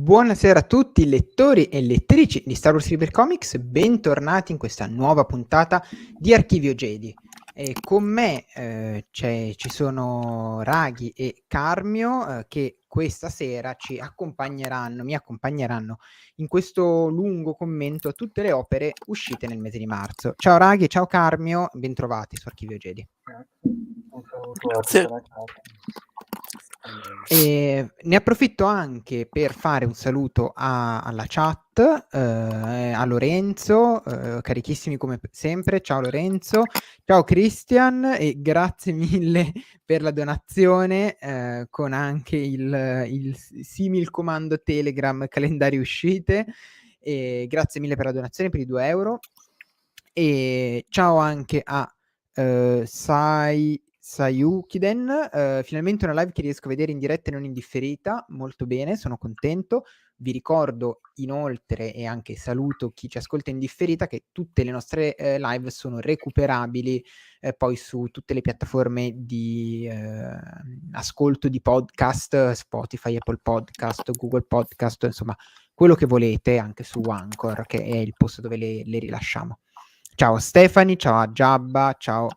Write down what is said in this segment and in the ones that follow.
Buonasera a tutti lettori e lettrici di Star Wars River Comics, bentornati in questa nuova puntata di Archivio Jedi. E con me ci sono Raghi e Carmio che questa sera mi accompagneranno in questo lungo commento a tutte le opere uscite nel mese di marzo. Ciao Raghi, ciao Carmio, bentrovati su Archivio Jedi. Un saluto a Sì. tutta la casa. E ne approfitto anche per fare un saluto alla chat, a Lorenzo, carichissimi come sempre. Ciao Lorenzo, ciao Christian e grazie mille per la donazione con anche il simil comando Telegram calendario uscite. E grazie mille per la donazione per i 2 euro. E ciao anche a Sayukiden, finalmente una live che riesco a vedere in diretta e non in differita, molto bene, sono contento. Vi ricordo inoltre e anche saluto chi ci ascolta in differita che tutte le nostre live sono recuperabili poi su tutte le piattaforme di ascolto di podcast, Spotify, Apple Podcast, Google Podcast, insomma quello che volete, anche su Anchor che è il posto dove le rilasciamo. Ciao a Stefani, ciao a Giabba, ciao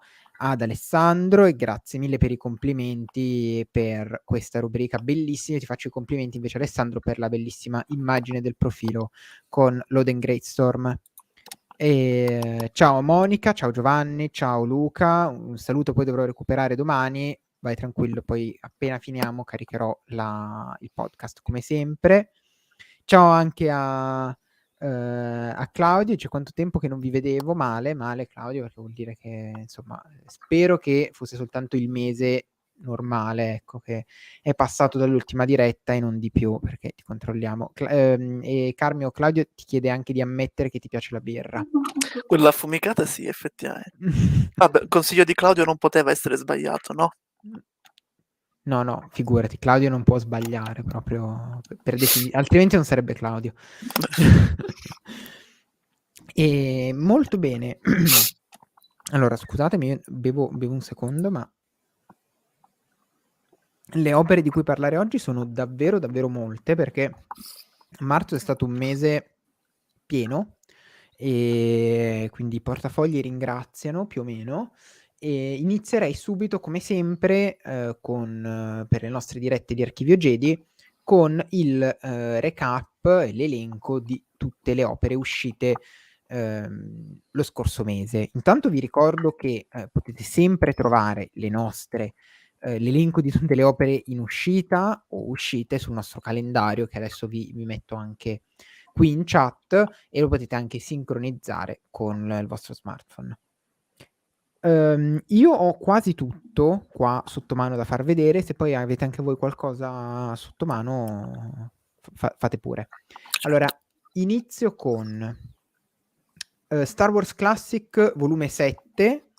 ad Alessandro e grazie mille per i complimenti per questa rubrica bellissima. Ti faccio i complimenti invece Alessandro per la bellissima immagine del profilo con Loden Greatstorm. E ciao Monica, ciao Giovanni, ciao Luca, un saluto, poi dovrò recuperare domani, vai tranquillo, poi appena finiamo caricherò il podcast come sempre. Ciao anche a Claudio, dice quanto tempo che non vi vedevo, male Claudio, perché vuol dire che insomma spero che fosse soltanto il mese normale, ecco, che è passato dall'ultima diretta e non di più, perché ti controlliamo. E Carmio, Claudio ti chiede anche di ammettere che ti piace la birra. Quella affumicata sì, effettivamente. Vabbè, il consiglio di Claudio non poteva essere sbagliato, no? No, figurati, Claudio non può sbagliare proprio per definizione, altrimenti non sarebbe Claudio. E molto bene. Allora, scusatemi, bevo un secondo, ma le opere di cui parlare oggi sono davvero molte, perché marzo è stato un mese pieno e quindi i portafogli ringraziano più o meno. E inizierei subito come sempre per le nostre dirette di Archivio Jedi con il recap e l'elenco di tutte le opere uscite lo scorso mese. Intanto vi ricordo che potete sempre trovare l'elenco di tutte le opere in uscita o uscite sul nostro calendario, che adesso vi metto anche qui in chat, e lo potete anche sincronizzare con il vostro smartphone. Io ho quasi tutto qua sotto mano da far vedere, se poi avete anche voi qualcosa sotto mano fate pure. Allora, inizio con Star Wars Classic volume 7,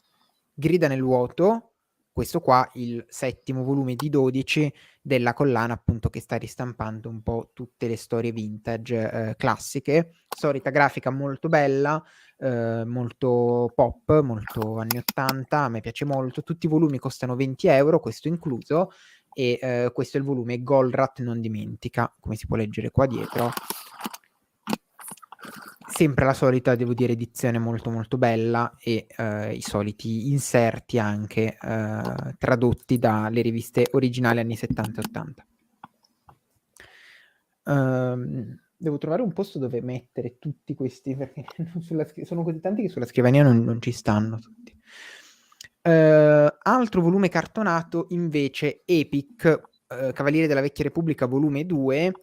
Grida nel vuoto, questo qua il 7° volume di 12 della collana appunto che sta ristampando un po' tutte le storie vintage classiche, solita grafica molto bella, molto pop, molto anni 80, a me piace molto, tutti i volumi costano 20 euro, questo incluso, e questo è il volume Goldratt non dimentica, come si può leggere qua dietro. Sempre la solita, devo dire, edizione molto bella e i soliti inserti anche tradotti dalle riviste originali anni 70 e 80. Devo trovare un posto dove mettere tutti questi, perché sono così tanti che sulla scrivania non ci stanno tutti. Altro volume cartonato invece, Epic, Cavalieri della Vecchia Repubblica volume 2.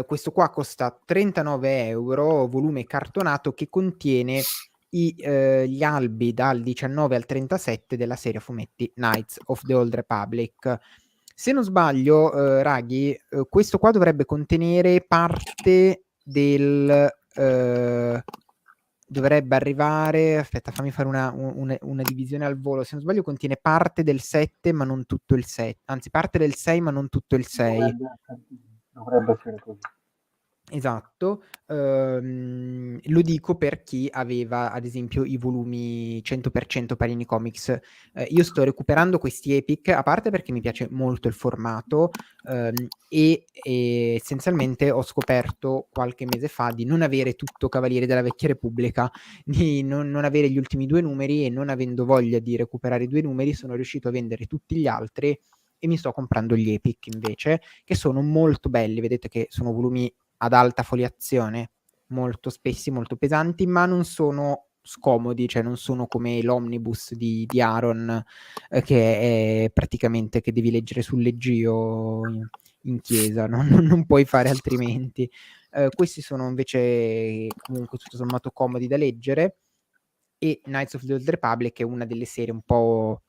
Questo qua costa 39 euro, volume cartonato che contiene gli albi dal 19 al 37 della serie fumetti Knights of the Old Republic. Se non sbaglio, Raghi, questo qua dovrebbe contenere parte del... dovrebbe arrivare... Aspetta, fammi fare una divisione al volo. Se non sbaglio contiene parte del 7 ma non tutto il 7. Anzi, parte del 6 ma non tutto il 6. Dovrebbe essere così. Esatto, lo dico per chi aveva ad esempio i volumi 100% Panini Comics. Io sto recuperando questi Epic, a parte perché mi piace molto il formato, e essenzialmente ho scoperto qualche mese fa di non avere tutto Cavalieri della Vecchia Repubblica, di non avere gli ultimi 2 numeri, e non avendo voglia di recuperare i 2 numeri sono riuscito a vendere tutti gli altri e mi sto comprando gli Epic invece, che sono molto belli. Vedete che sono volumi ad alta foliazione, molto spessi, molto pesanti, ma non sono scomodi, cioè non sono come l'omnibus di Aaron, che è praticamente che devi leggere sul leggio in chiesa, no? Non puoi fare altrimenti. Questi sono invece comunque tutto sommato comodi da leggere, e Knights of the Old Republic è una delle serie un po'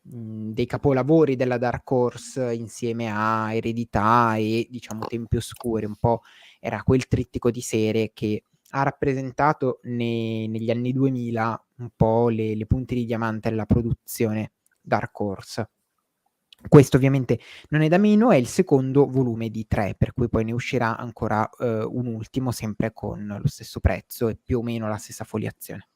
dei capolavori della Dark Horse, insieme a Eredità e diciamo Tempi Oscuri. Un po' era quel trittico di serie che ha rappresentato negli anni 2000 un po' le punte di diamante della produzione Dark Horse. Questo ovviamente non è da meno, è il secondo volume di 3, per cui poi ne uscirà ancora un ultimo, sempre con lo stesso prezzo e più o meno la stessa foliazione.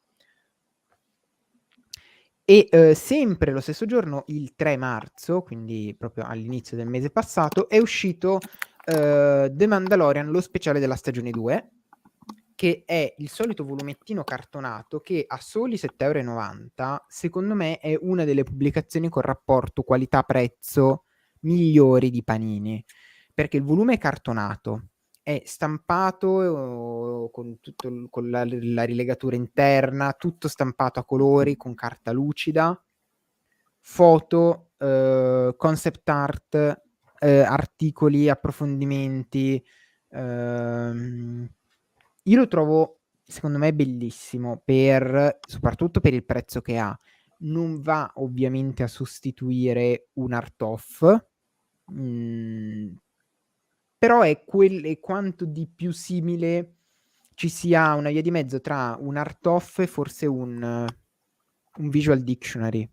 E sempre lo stesso giorno, il 3 marzo, quindi proprio all'inizio del mese passato, è uscito The Mandalorian, lo speciale della stagione 2, che è il solito volumettino cartonato che a soli 7,90 €, secondo me è una delle pubblicazioni con rapporto qualità-prezzo migliori di Panini, perché il volume è cartonato, è stampato con tutto con la rilegatura interna, tutto stampato a colori con carta lucida, foto, concept art, articoli, approfondimenti. Io lo trovo, secondo me, bellissimo, soprattutto per il prezzo che ha. Non va ovviamente a sostituire un art off, però è quanto di più simile ci sia una via di mezzo tra un art off e forse un visual dictionary.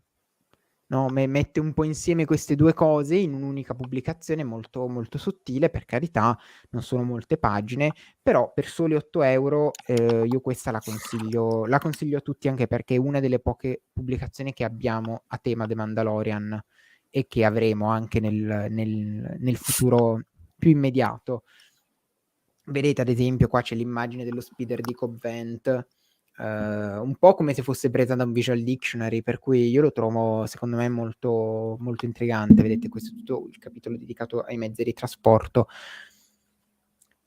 No, mette un po' insieme queste due cose in un'unica pubblicazione molto, molto sottile, per carità, non sono molte pagine, però per soli 8 € io questa la consiglio a tutti, anche perché è una delle poche pubblicazioni che abbiamo a tema The Mandalorian e che avremo anche nel futuro più immediato. Vedete ad esempio qua c'è l'immagine dello speeder di Cobb Vanth, un po' come se fosse presa da un visual dictionary, per cui io lo trovo, secondo me, molto, molto intrigante. Vedete, questo è tutto il capitolo dedicato ai mezzi di trasporto.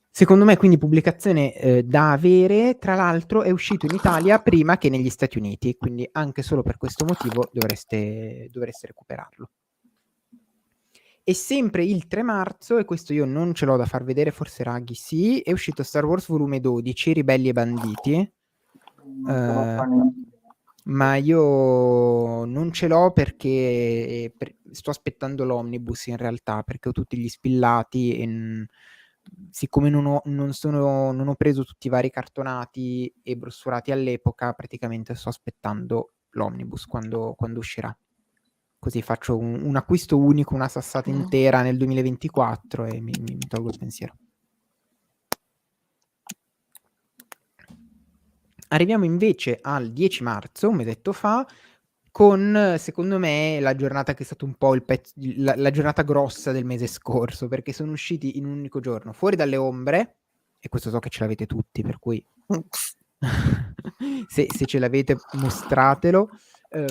Secondo me quindi pubblicazione da avere. Tra l'altro è uscito in Italia prima che negli Stati Uniti, quindi anche solo per questo motivo dovreste recuperarlo. E sempre il 3 marzo, e questo io non ce l'ho da far vedere, forse Raghi sì, è uscito Star Wars volume 12, Ribelli e Banditi. Ma io non ce l'ho perché sto aspettando l'omnibus in realtà, perché ho tutti gli spillati e siccome non ho preso tutti i vari cartonati e brossurati all'epoca, praticamente sto aspettando l'omnibus quando uscirà. Così faccio un acquisto unico, una sassata intera nel 2024 e mi tolgo il pensiero. Arriviamo invece al 10 marzo, un mesetto fa, con secondo me la giornata che è stato un po' la giornata grossa del mese scorso, perché sono usciti in un unico giorno Fuori dalle ombre, e questo so che ce l'avete tutti, per cui se ce l'avete mostratelo.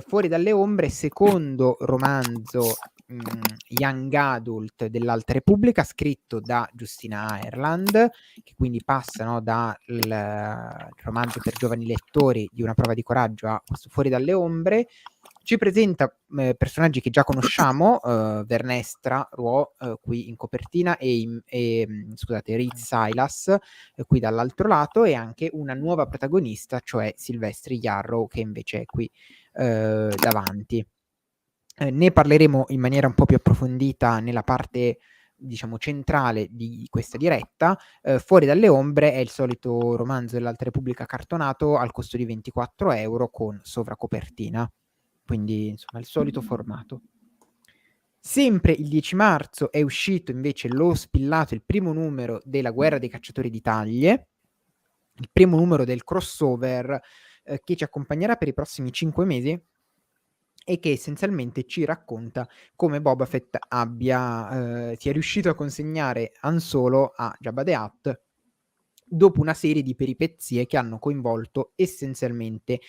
Fuori dalle ombre, secondo romanzo young adult dell'Alta Repubblica, scritto da Justina Ireland, che quindi passa, no, dal romanzo per giovani lettori di Una prova di coraggio a questo Fuori dalle ombre. Ci presenta personaggi che già conosciamo, Vernestra Ruò qui in copertina e scusate, Reed Silas qui dall'altro lato, e anche una nuova protagonista, cioè Sylvester Yarrow, che invece è qui davanti. Ne parleremo in maniera un po' più approfondita nella parte, diciamo, centrale di questa diretta. Fuori dalle ombre è il solito romanzo dell'Alta Repubblica cartonato al costo di 24 € con sovracopertina, quindi insomma il solito formato. Sempre il 10 marzo è uscito invece L'ho spillato, il primo numero della Guerra dei Cacciatori di Taglie, il primo numero del crossover che ci accompagnerà per i prossimi 5 mesi e che essenzialmente ci racconta come Boba Fett sia riuscito a consegnare Han Solo a Jabba the Hutt dopo una serie di peripezie che hanno coinvolto essenzialmente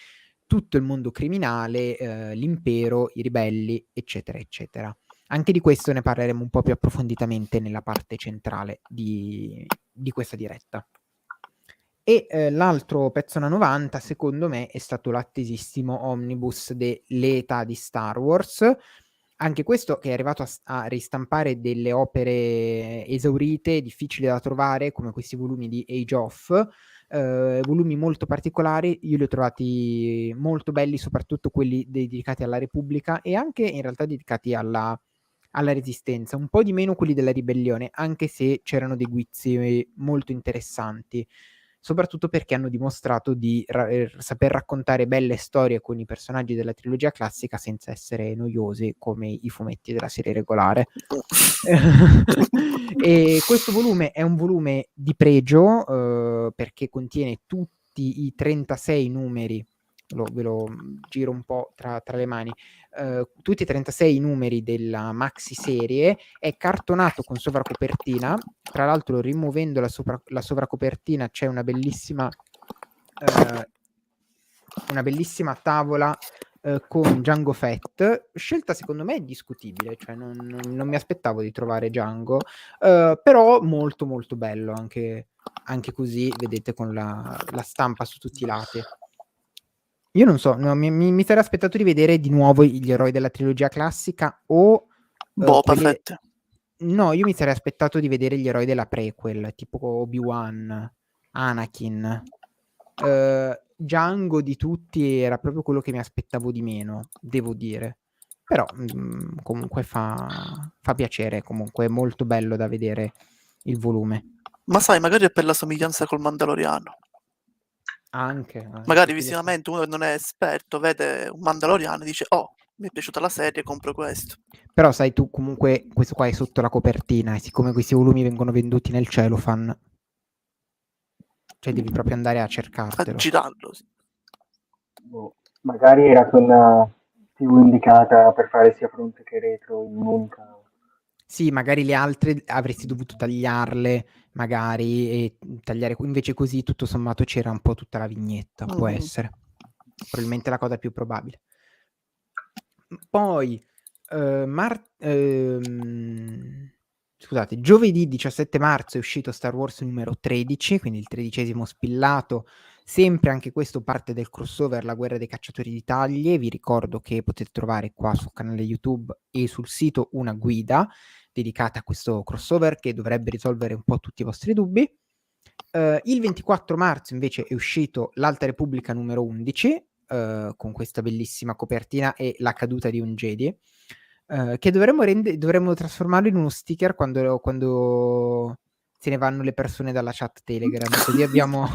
tutto il mondo criminale, l'impero, i ribelli, eccetera, eccetera. Anche di questo ne parleremo un po' più approfonditamente nella parte centrale di questa diretta. E l'altro pezzo da 90, secondo me, è stato l'attesissimo omnibus delle età di Star Wars. Anche questo che è arrivato a ristampare delle opere esaurite, difficili da trovare, come questi volumi di Age of, volumi molto particolari. Io li ho trovati molto belli, soprattutto quelli dedicati alla Repubblica e anche in realtà dedicati alla Resistenza, un po' di meno quelli della Ribellione, anche se c'erano dei guizzi molto interessanti, soprattutto perché hanno dimostrato di saper raccontare belle storie con i personaggi della trilogia classica senza essere noiosi come i fumetti della serie regolare. E questo volume è un volume di pregio perché contiene tutti i 36 numeri, ve lo giro un po' tra le mani, tutti i 36 numeri della maxi serie, è cartonato con sovracopertina, tra l'altro rimuovendo la sovracopertina c'è una bellissima tavola con Jango Fett, scelta secondo me discutibile, cioè non mi aspettavo di trovare Jango, però molto molto bello anche così, vedete, con la stampa su tutti i lati. Io non so, mi sarei aspettato di vedere di nuovo gli eroi della trilogia classica o Boba Fett. No, io mi sarei aspettato di vedere gli eroi della prequel, tipo Obi-Wan, Anakin. Django di tutti era proprio quello che mi aspettavo di meno, devo dire. Però comunque fa piacere, comunque è molto bello da vedere il volume. Ma sai, magari è per la somiglianza col Mandaloriano. Anche. Magari visivamente uno che non è esperto vede un Mandaloriano e dice "Oh, mi è piaciuta la serie, compro questo". Però sai, tu comunque questo qua è sotto la copertina e siccome questi volumi vengono venduti nel cellophane, cioè devi proprio andare a cercartelo. A girarlo, sì. Magari era quella più indicata per fare sia fronte che retro in un'unica. Sì, magari le altre avresti dovuto tagliarle, magari, e tagliare invece così tutto sommato c'era un po' tutta la vignetta, può essere. Probabilmente la cosa più probabile. Poi scusate, giovedì 17 marzo è uscito Star Wars numero 13, quindi il 13° spillato, sempre anche questo parte del crossover La Guerra dei Cacciatori di Taglie. Vi ricordo che potete trovare qua sul canale YouTube e sul sito una guida dedicata a questo crossover che dovrebbe risolvere un po' tutti i vostri dubbi. Il 24 marzo invece è uscito L'Alta Repubblica numero 11, con questa bellissima copertina e la caduta di un Jedi, che dovremmo trasformarlo in uno sticker quando se ne vanno le persone dalla chat Telegram, così abbiamo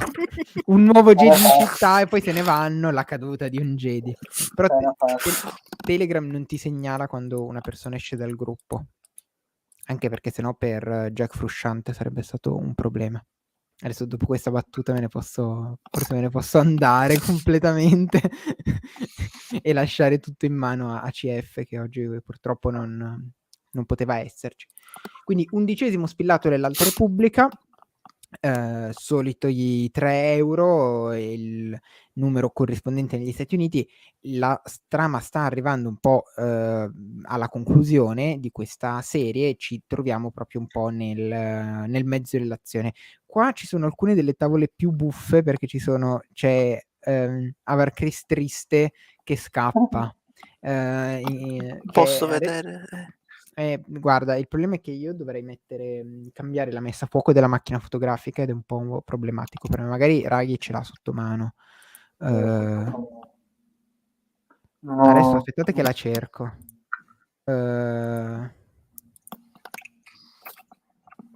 un nuovo Jedi in città e poi se ne vanno, la caduta di un Jedi. Però Telegram non ti segnala quando una persona esce dal gruppo, anche perché sennò per Jack Frusciante sarebbe stato un problema. Adesso dopo questa battuta forse me ne posso andare completamente e lasciare tutto in mano a CF, che oggi purtroppo non poteva esserci. Quindi 11° spillato dell'Alta Repubblica, solito i 3 euro, e il numero corrispondente negli Stati Uniti. La trama sta arrivando un po' alla conclusione di questa serie, ci troviamo proprio un po' nel mezzo dell'azione. Qua ci sono alcune delle tavole più buffe perché c'è Avar Chris triste che scappa. Posso vedere? Guarda, il problema è che io dovrei cambiare la messa a fuoco della macchina fotografica ed è un po' problematico per me. Magari Raghi ce l'ha sotto mano. Adesso aspettate che la cerco.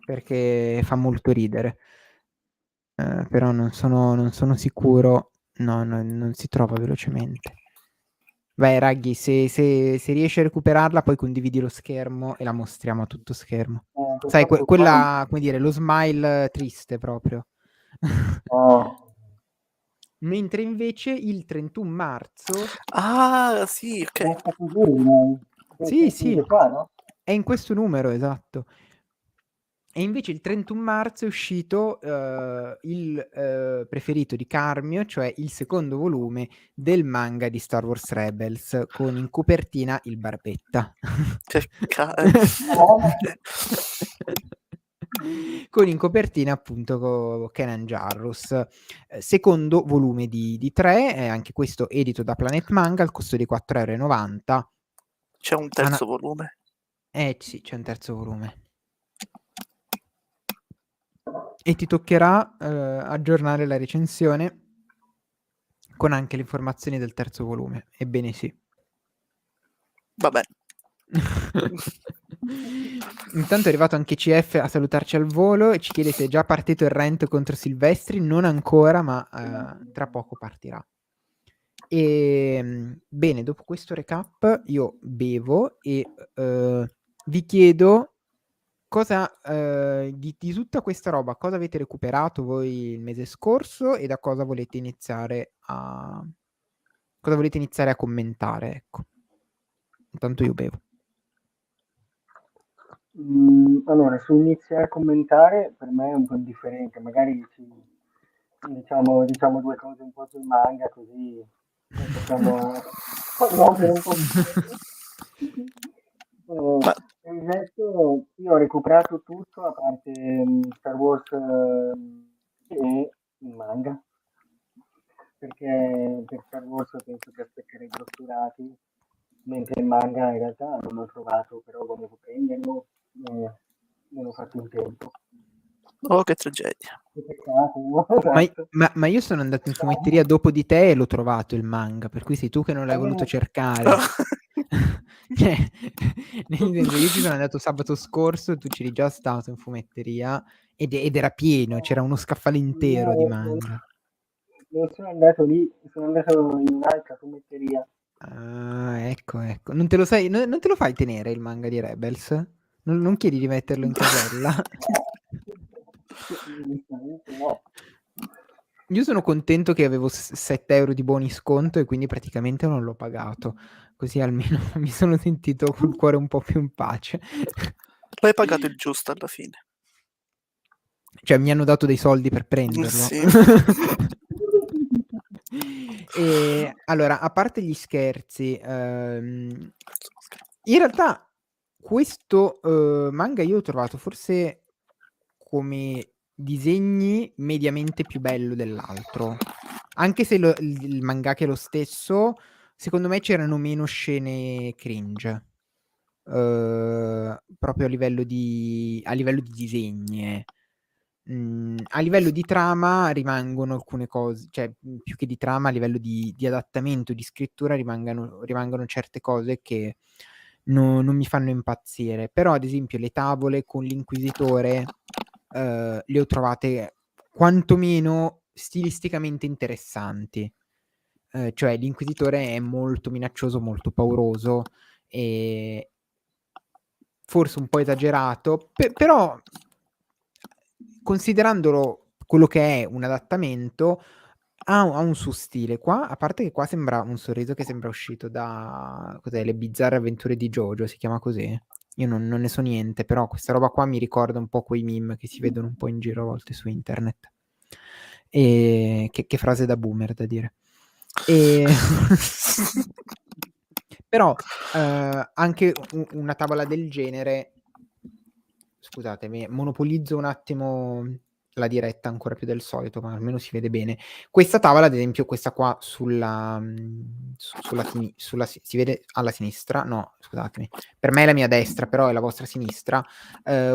Perché fa molto ridere. Però non sono sicuro. No, non si trova velocemente. Vai, Raghi, se riesci a recuperarla, poi condividi lo schermo e la mostriamo a tutto schermo. Sai, Purtroppo qua non... quella, come dire, lo smile triste proprio. Oh, Mentre invece il 31 marzo, Ah, sì, ok. resta così, sì, si sì, chiude qua, no? è in questo numero, esatto. E invece il 31 marzo è uscito il preferito di Carmio, cioè il secondo volume del manga di Star Wars Rebels, con in copertina il Barbetta. Che Con in copertina appunto Kenan Jarrus. Secondo volume di 3, anche questo edito da Planet Manga al costo di 4,90 €. C'è un terzo volume. Sì, c'è un terzo volume. E ti toccherà aggiornare la recensione con anche le informazioni del terzo volume. Ebbene sì. Va bene. Intanto è arrivato anche CF a salutarci al volo e ci chiede se è già partito il rant contro Silvestri. Non ancora, ma tra poco partirà. Bene, dopo questo recap io bevo e vi chiedo cosa di tutta questa roba, cosa avete recuperato voi il mese scorso e da cosa volete iniziare a commentare, ecco. Intanto io bevo. Allora, su iniziare a commentare per me è un po' indifferente, magari diciamo due cose un po' sul manga così poi possiamo rompere un po' di tempo. Ma Per il resto io ho recuperato tutto a parte Star Wars e il manga, perché per Star Wars penso che aspetterei grossurati, mentre il manga in realtà non l'ho trovato, però volevo prenderlo, non ho fatto in tempo. oh, che tragedia. Che peccato, Ma, esatto. ma io sono andato in fumetteria dopo di te e l'ho trovato il manga, per cui sei tu che non l'hai voluto cercare. Cioè, nel senso, io ci sono andato sabato scorso e tu c'eri già stato in fumetteria ed era pieno, c'era uno scaffale intero di No, manga. non sono andato lì, sono andato in un'altra fumetteria. Ah, ecco, ecco. Non te lo sai, non te lo fai tenere il manga di Rebels? Non chiedi di metterlo in casella? No. Io sono contento che avevo 7 euro di buoni sconto e quindi praticamente non l'ho pagato. Così almeno mi sono sentito col cuore un po' più in pace. L'hai pagato il giusto alla fine. Cioè, mi hanno dato dei soldi per prenderlo. Sì. E allora, a parte gli scherzi, in realtà questo manga io ho trovato forse come disegni mediamente più bello dell'altro. Anche se il mangaka è lo stesso, secondo me c'erano meno scene cringe. Proprio a livello di disegni. A livello di trama rimangono alcune cose, cioè più che di trama, a livello di adattamento, di scrittura rimangono certe cose che non mi fanno impazzire. Però, ad esempio, le tavole con l'inquisitore le ho trovate quantomeno stilisticamente interessanti. Cioè l'inquisitore è molto minaccioso, molto pauroso e forse un po' esagerato, però considerandolo quello che è un adattamento, ha un suo stile. Qua, a parte che qua sembra un sorriso che sembra uscito da cos'è, Le bizzarre avventure di Jojo, si chiama così? Io non ne so niente, però questa roba qua mi ricorda un po' quei meme che si vedono un po' in giro a volte su internet. E che frase da boomer da dire. Però anche una tavola del genere, scusatemi, monopolizzo un attimo la diretta ancora più del solito, ma almeno si vede bene. Questa tavola, ad esempio, questa qua sulla si vede alla sinistra? No, scusatemi. Per me è la mia destra, però è la vostra sinistra.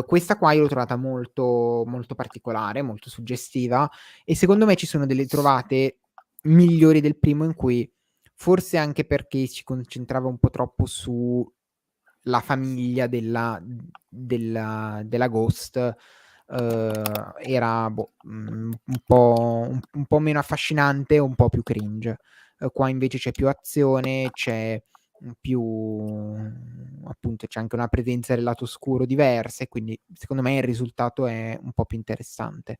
Questa qua io l'ho trovata molto, molto particolare, molto suggestiva e secondo me ci sono delle trovate migliori del primo in cui forse anche perché si concentrava un po' troppo su la famiglia della Ghost, era un po' meno affascinante e un po' più cringe. qua invece c'è più azione, c'è più appunto c'è anche una presenza del lato oscuro diversa, e quindi secondo me il risultato è un po' più interessante.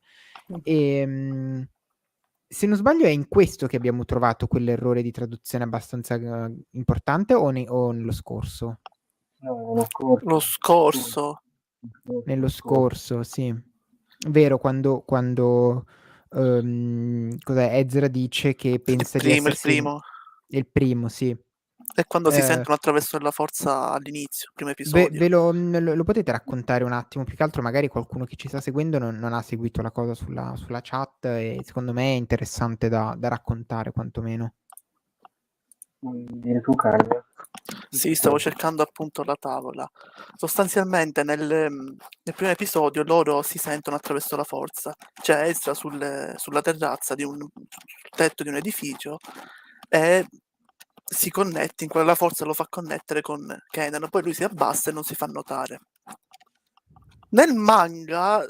Se non sbaglio è in questo che abbiamo trovato quell'errore di traduzione abbastanza importante, o nello scorso? No, lo scorso. Lo scorso. Nello scorso, sì. Vero, quando cos'è, Ezra dice che pensa di Il essersi... primo. Il primo, sì. È quando si sentono attraverso la forza all'inizio, primo Ve episodio. lo potete raccontare un attimo? Più che altro magari qualcuno che ci sta seguendo non ha seguito la cosa sulla chat, e secondo me è interessante da raccontare quantomeno. Dire tu, Carlo. Sì, stavo cercando appunto la tavola. Sostanzialmente nel primo episodio loro si sentono attraverso la forza. C'è Ezra sulla terrazza sul tetto di un edificio e si connette, la forza lo fa connettere con Kenan, poi lui si abbassa e non si fa notare. Nel manga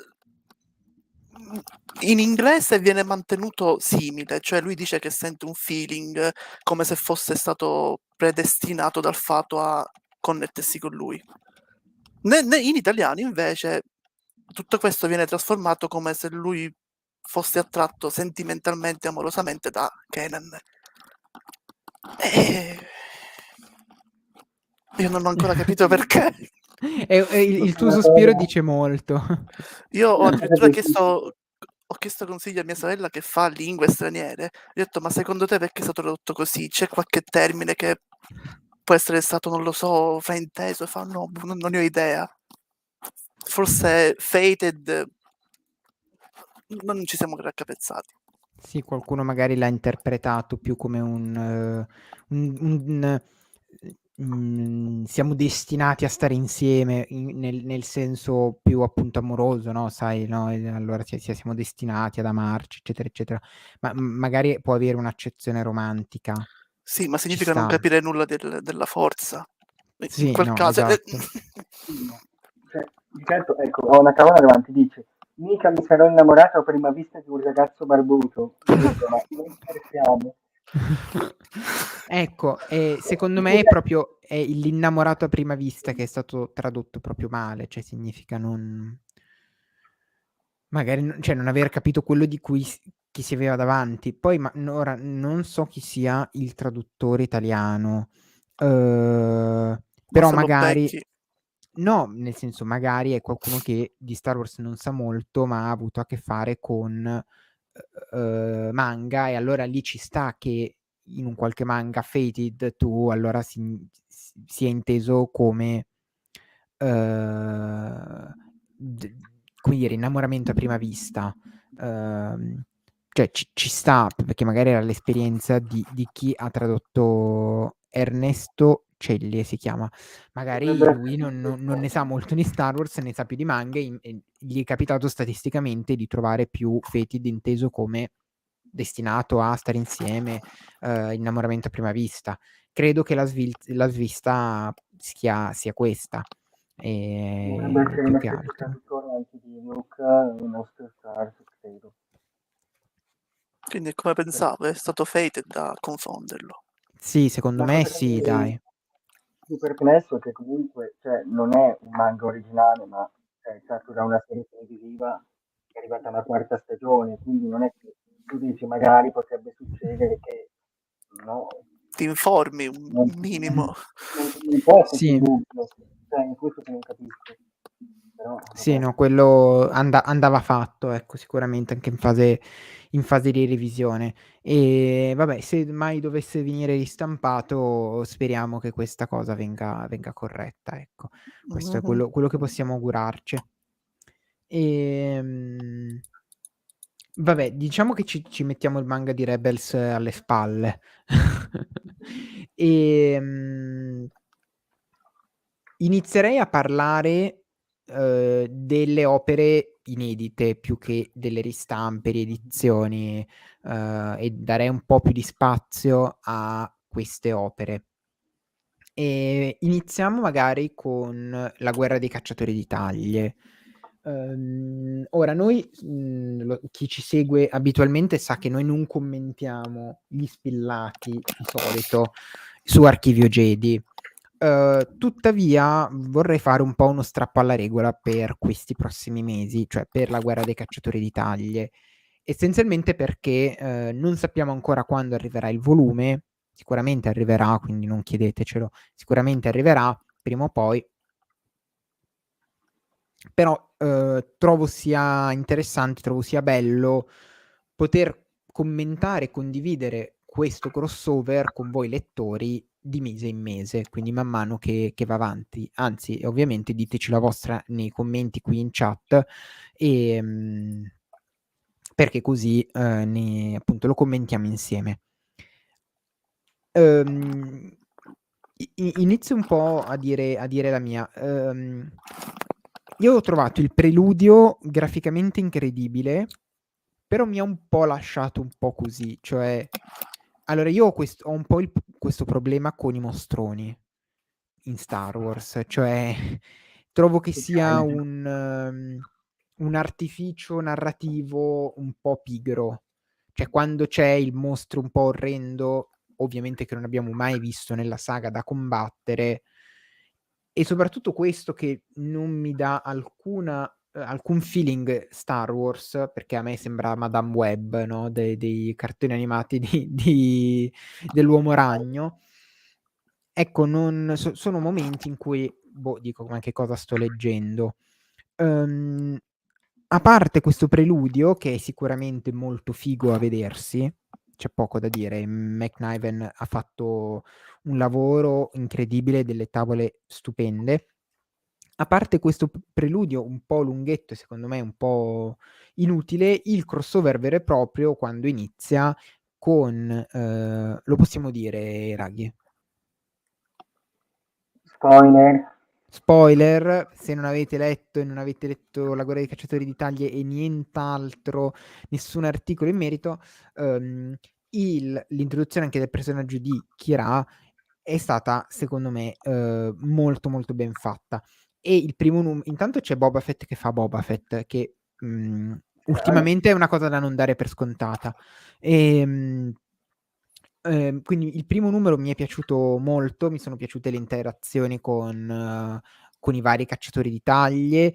in inglese viene mantenuto simile, cioè lui dice che sente un feeling come se fosse stato predestinato dal fato a connettersi con lui. In italiano invece tutto questo viene trasformato come se lui fosse attratto sentimentalmente, amorosamente da Kenan. Io non ho ancora capito perché. Il tuo sospiro dice molto. Io ho addirittura chiesto consigli a mia sorella che fa lingue straniere. Ho detto, ma secondo te perché è stato tradotto così? C'è qualche termine che può essere stato, non lo so, frainteso? E fa, no, non ne ho idea. Forse fated, non ci siamo raccapezzati. Sì, qualcuno magari l'ha interpretato più come siamo destinati a stare insieme, nel senso più appunto amoroso, no? Sai, no? Allora siamo destinati ad amarci, eccetera, eccetera. Ma magari può avere un'accezione romantica. Sì, ma Ci significa non sta. capire nulla della forza. In Sì, quel no, caso... esatto. Cioè, certo, ecco, ho una tavola davanti, dice: mica mi sarò innamorato a prima vista di un ragazzo barbuto. Io dico, ma non scherziamo. Ecco, secondo me è l'innamorato a prima vista che è stato tradotto proprio male, cioè significa magari cioè non aver capito quello di cui chi si aveva davanti. Poi ora non so chi sia il traduttore italiano, Ma però se lo magari... becchi... No, nel senso, magari è qualcuno che di Star Wars non sa molto, ma ha avuto a che fare con manga, e allora lì ci sta che in un qualche manga Fated tu allora sia inteso come come dire, innamoramento a prima vista. Cioè ci sta, perché magari era l'esperienza di chi ha tradotto Ernesto Celli, si chiama. Magari lui non ne sa molto di Star Wars, ne sa più di manga, e gli è capitato statisticamente di trovare più Fated inteso come destinato a stare insieme, innamoramento a prima vista. Credo che la svista sia questa, Dovrebbe essere più lo che stesso altro. traduttore anche di Luke, il nostro Stars, credo. Quindi come pensavo, è stato Fated a confonderlo. Sì, secondo La me cosa sì, che dai. più perplesso è che comunque, cioè, non è un manga originale, ma è tratto da una serie televisiva che è arrivata alla quarta stagione, quindi non è che tu dici magari potrebbe succedere che no, Ti informi un non, minimo. non può esserci un Sì. dubbio, cioè, in questo che non capisco. Però, Sì, vabbè. no, quello andava fatto, ecco, sicuramente anche in fase di revisione. E vabbè, se mai dovesse venire ristampato, speriamo che questa cosa venga corretta, ecco. Questo è Mhm. quello che possiamo augurarci. Vabbè, diciamo che ci mettiamo il manga di Rebels alle spalle. Inizierei a parlare delle opere inedite più che delle ristampe, riedizioni, e darei un po' più di spazio a queste opere. Iniziamo magari con La guerra dei cacciatori di taglie. Ora noi, chi ci segue abitualmente sa che noi non commentiamo gli spillati di solito su Archivio Jedi. Tuttavia vorrei fare un po' uno strappo alla regola per questi prossimi mesi, cioè per la Guerra dei Cacciatori di Taglie. Essenzialmente perché non sappiamo ancora quando arriverà il volume, sicuramente arriverà, quindi non chiedetecelo, sicuramente arriverà prima o poi. Però trovo sia interessante, trovo sia bello poter commentare e condividere questo crossover con voi lettori di mese in mese, quindi man mano che va avanti. Anzi, ovviamente diteci la vostra nei commenti qui in chat, perché così appunto lo commentiamo insieme. Inizio un po' a dire la mia. Io ho trovato il preludio graficamente incredibile, però mi ha un po' lasciato un po' così, cioè allora io ho un po' questo problema con i mostroni in Star Wars, cioè trovo che sia un artificio narrativo un po' pigro. Cioè quando c'è il mostro un po' orrendo, ovviamente che non abbiamo mai visto nella saga da combattere, e soprattutto questo che non mi dà alcun feeling Star Wars, perché a me sembra Madame Web, no? Dei cartoni animati dell'Uomo Ragno. Ecco, sono momenti in cui, dico, ma che cosa sto leggendo? A parte questo preludio, che è sicuramente molto figo a vedersi, c'è poco da dire, McNiven ha fatto un lavoro incredibile, delle tavole stupende. A parte questo preludio un po' lunghetto e secondo me un po' inutile, il crossover vero e proprio quando inizia con, lo possiamo dire, Raghi? Spoiler, se non avete letto e non avete letto La guerra dei cacciatori di taglie e nient'altro, nessun articolo in merito, l'introduzione anche del personaggio di Kira è stata, secondo me, molto molto ben fatta. E il primo intanto c'è Boba Fett che fa Boba Fett, che ultimamente è una cosa da non dare per scontata. Quindi il primo numero mi è piaciuto molto, mi sono piaciute le interazioni con i vari cacciatori di taglie,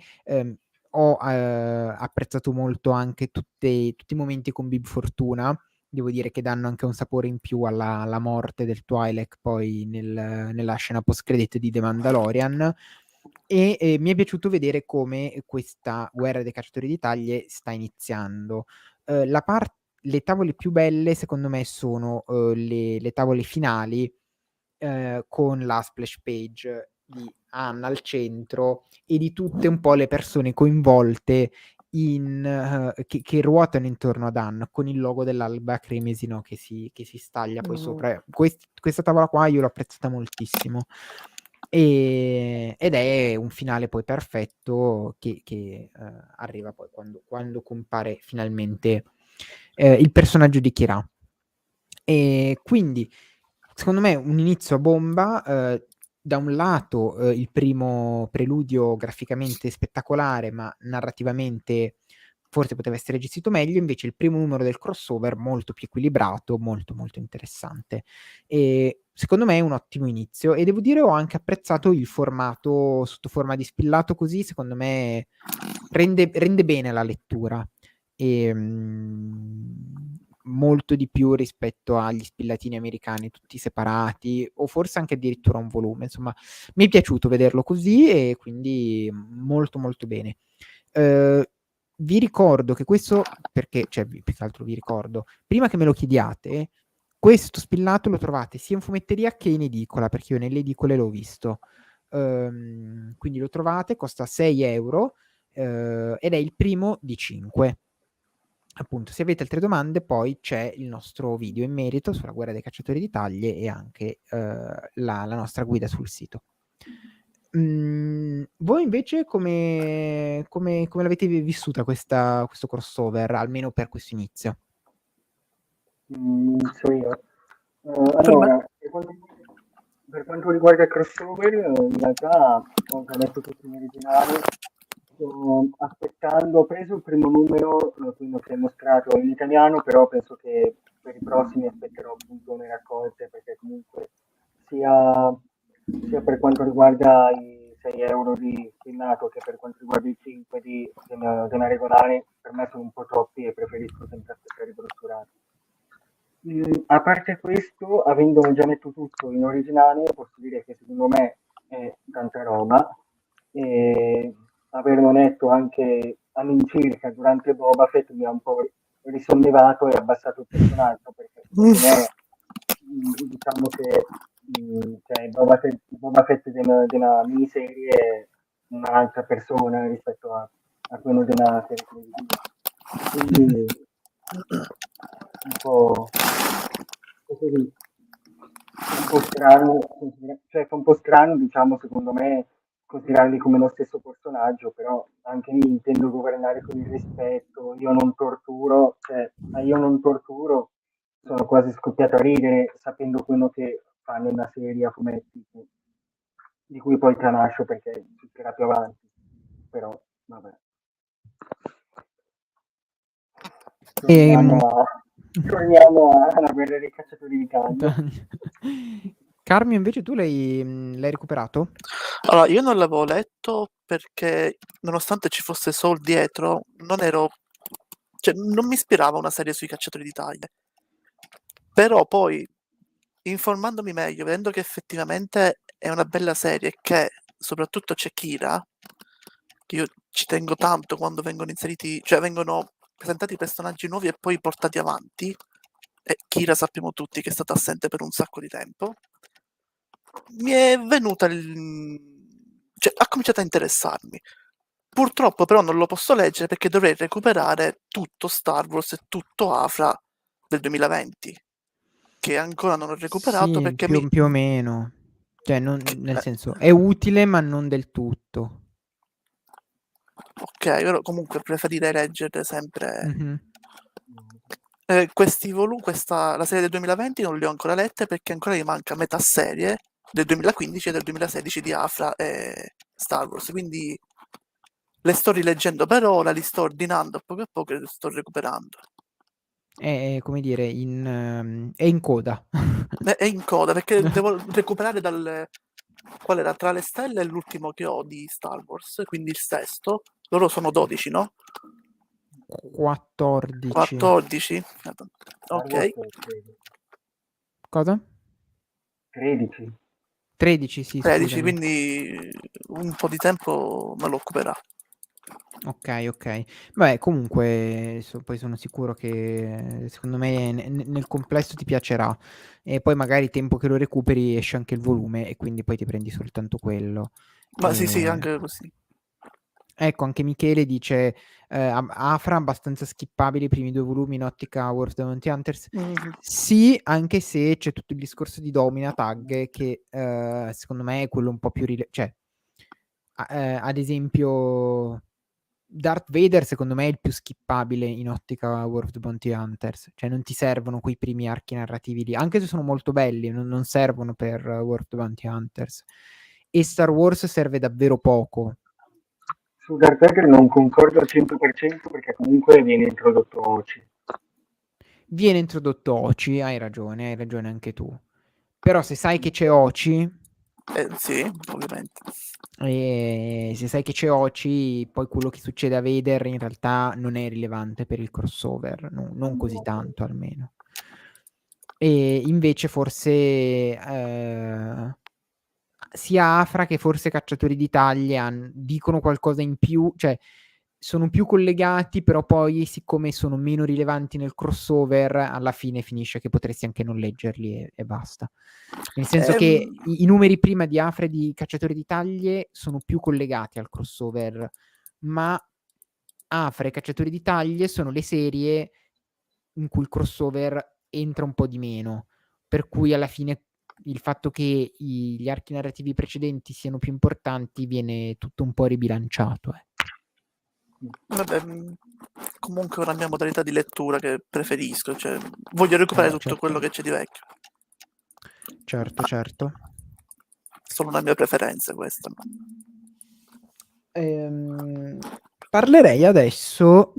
ho apprezzato molto anche tutti i momenti con Bib Fortuna, devo dire che danno anche un sapore in più alla morte del Twi'lek poi nella scena post credit di The Mandalorian, e mi è piaciuto vedere come questa guerra dei cacciatori di taglie sta iniziando. Le tavole più belle secondo me sono le tavole finali, con la splash page di Anna al centro e di tutte un po' le persone coinvolte che ruotano intorno ad Anna, con il logo dell'Alba Cremisi, no, che si staglia poi sopra. Questa tavola qua io l'ho apprezzata moltissimo. Ed è un finale poi perfetto che arriva poi quando compare finalmente il personaggio di Kira. E quindi secondo me un inizio a bomba, da un lato il primo preludio graficamente spettacolare, ma narrativamente forse poteva essere gestito meglio, invece il primo numero del crossover molto più equilibrato, molto molto interessante. E secondo me è un ottimo inizio, e devo dire ho anche apprezzato il formato sotto forma di spillato, così secondo me rende bene la lettura. Molto di più rispetto agli spillatini americani tutti separati, o forse anche addirittura un volume. Insomma, mi è piaciuto vederlo così e quindi molto molto bene. Vi ricordo che questo, perché, cioè, più che altro vi ricordo, prima che me lo chiediate, questo spillato lo trovate sia in fumetteria che in edicola, perché io nelle edicole l'ho visto. Quindi lo trovate, costa 6 euro, ed è il primo di 5. Appunto, se avete altre domande, poi c'è il nostro video in merito sulla guerra dei cacciatori di taglie e anche la nostra guida sul sito. Voi invece come l'avete vissuta questo crossover, almeno per questo inizio? Inizio io. Allora, per quanto riguarda il crossover, in realtà ho già letto tutti gli originali Sto aspettando, ho preso il primo numero, quello che è mostrato in italiano, però penso che per i prossimi aspetterò appunto le raccolte, perché comunque sia per quanto riguarda i 6 euro di stinnato che per quanto riguarda i 5 della regolare, per me sono un po' troppi e preferisco sempre aspettare i brossurati. A parte questo, avendo già letto tutto in originale, posso dire che secondo me è tanta roba e averlo letto anche all'incirca durante Boba Fett mi ha un po' risollevato e abbassato il personaggio perché secondo me diciamo che cioè, Boba Fett della miniserie è un'altra persona rispetto a quello della serie televisiva. Quindi un po' così. Fa un po' strano, cioè fa un po' strano, diciamo, secondo me, considerarli come lo stesso personaggio, però anche lì intendo governare con il rispetto, io non torturo, cioè, a io non torturo, sono quasi scoppiato a ridere sapendo quello che fa nella serie a fumetti, di cui poi tralascio perché succederà più avanti, però vabbè. Ehm, Torniamo alla guerra dei cacciatori di cagni. Carmio, invece tu l'hai recuperato? Allora, io non l'avevo letto perché, nonostante ci fosse Soul dietro, cioè, non mi ispirava una serie sui cacciatori di taglie. Però poi, informandomi meglio, vedendo che effettivamente è una bella serie, che soprattutto c'è Kira, che io ci tengo tanto quando vengono inseriti, cioè vengono presentati personaggi nuovi e poi portati avanti, e Kira sappiamo tutti che è stata assente per un sacco di tempo, mi è venuta cioè, ha cominciato a interessarmi. Purtroppo però non lo posso leggere perché dovrei recuperare tutto Star Wars e tutto Afra del 2020, che ancora non ho recuperato Sì, perché più o meno. Cioè, nel senso, è utile ma non del tutto. ok, però comunque preferirei leggere sempre Mhm. questi volumi, la serie del 2020 non le ho ancora lette perché ancora mi manca metà serie del 2015 e del 2016 di Afra e Star Wars, quindi le sto rileggendo per ora, li sto ordinando a poco e le sto recuperando. È, come dire, è in coda. È in coda perché devo recuperare qual era Tra le stelle è l'ultimo che ho di Star Wars, quindi il sesto. Loro sono 12, no? 14. 14? Star Wars Ok. Cosa? 13. 13, sì, 13, scusami. quindi un po' di tempo me lo occuperà. Ok. Beh, comunque, poi sono sicuro che secondo me nel complesso ti piacerà. E poi magari tempo che lo recuperi esce anche il volume e quindi poi ti prendi soltanto quello. Ma sì, anche così. Ecco, anche Michele dice Afra abbastanza skippabili i primi 2 volumi in ottica War of the Bounty Hunters. Mhm. Sì, anche se c'è tutto il discorso di Domina Tag che secondo me è quello un po' più cioè ad esempio Darth Vader secondo me è il più skippabile in ottica War of the Bounty Hunters, cioè non ti servono quei primi archi narrativi lì, anche se sono molto belli, non servono per War of the Bounty Hunters. E Star Wars serve davvero poco. Su Darth Vader non concordo al 100% perché comunque viene introdotto Oci. Viene introdotto Oci, hai ragione anche tu. Però se sai che c'è Oci, Sì, ovviamente. e se sai che c'è Oci, poi quello che succede a Vader in realtà non è rilevante per il crossover, non così tanto almeno. E invece forse sia Afra che forse Cacciatori di Taglie dicono qualcosa in più, cioè sono più collegati, però poi siccome sono meno rilevanti nel crossover, alla fine finisce che potresti anche non leggerli e basta. Nel senso che i numeri prima di Afra e di Cacciatori di Taglie sono più collegati al crossover, ma Afra e Cacciatori di Taglie sono le serie in cui il crossover entra un po' di meno, per cui alla fine il fatto che gli archi narrativi precedenti siano più importanti viene tutto un po' ribilanciato. Vabbè, comunque è una mia modalità di lettura che preferisco, cioè voglio recuperare tutto Certo. quello che c'è di vecchio. Certo. Solo una mia preferenza questa. Parlerei adesso,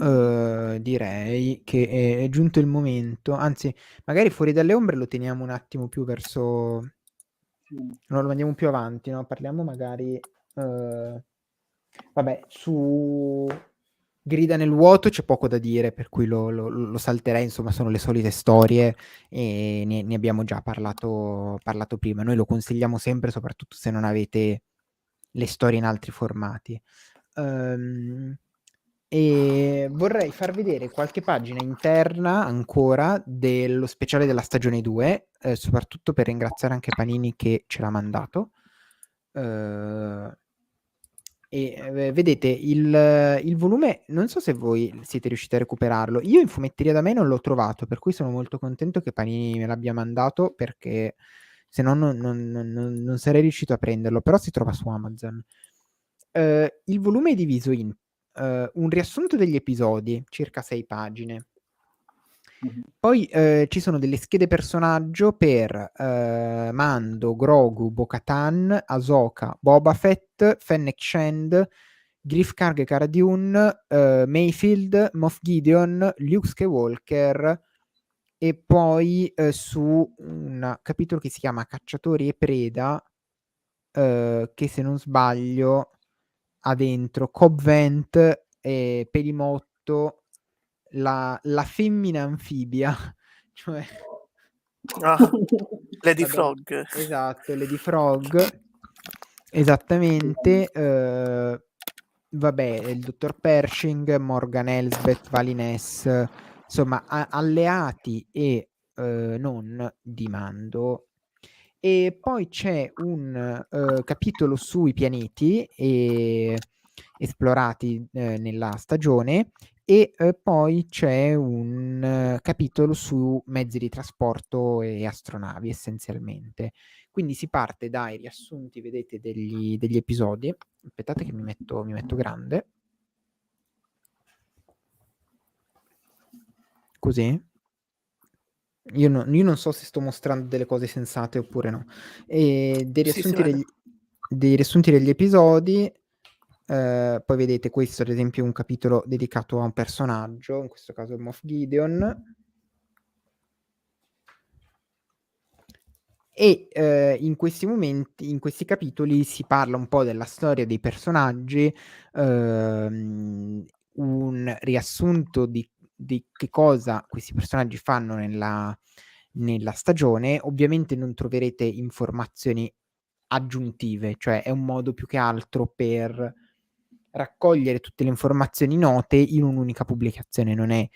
direi che è giunto il momento, anzi, magari Fuori dalle ombre lo teniamo un attimo più verso, no, lo mandiamo più avanti, no? Parliamo magari, vabbè, su Grida nel vuoto c'è poco da dire, per cui lo salterei, insomma, sono le solite storie e ne abbiamo già parlato prima. Noi lo consigliamo sempre, soprattutto se non avete le storie in altri formati. E vorrei far vedere qualche pagina interna ancora dello speciale della stagione 2, soprattutto per ringraziare anche Panini che ce l'ha mandato. Vedete il volume, non so se voi siete riusciti a recuperarlo. Io in fumetteria da me non l'ho trovato, per cui sono molto contento che Panini me l'abbia mandato, perché se no non sarei riuscito a prenderlo, però si trova su Amazon. Il volume è diviso in un riassunto degli episodi, circa 6 pagine. Poi ci sono delle schede personaggio per Mando, Grogu, Bo-Katan, Ahsoka, Boba Fett, Fennec Shand, Griff Karg, Cara Dune, Mayfield, Moff Gideon, Luke Skywalker, e poi su un capitolo che si chiama Cacciatori e Preda, che se non sbaglio ha dentro Cobb Vanth e Pelimotto, la femmina anfibia, cioè Lady la donna, Frog. esatto, Lady Frog, esattamente. Vabbè, il dottor Pershing, Morgan Elsbeth, Valines, insomma, alleati e non di Mando. E poi c'è un capitolo sui pianeti esplorati nella stagione, e poi c'è un capitolo su mezzi di trasporto e astronavi, essenzialmente. Quindi si parte dai riassunti, vedete, degli episodi. Aspettate che mi metto grande. Così. Io non so se sto mostrando delle cose sensate oppure no. E dei riassunti degli episodi. Poi vedete questo, ad esempio, è un capitolo dedicato a un personaggio, in questo caso è Moff Gideon. E in questi momenti, in questi capitoli, si parla un po' della storia dei personaggi, un riassunto di che cosa questi personaggi fanno nella stagione. Ovviamente non troverete informazioni aggiuntive, cioè è un modo più che altro per raccogliere tutte le informazioni note in un'unica pubblicazione, non è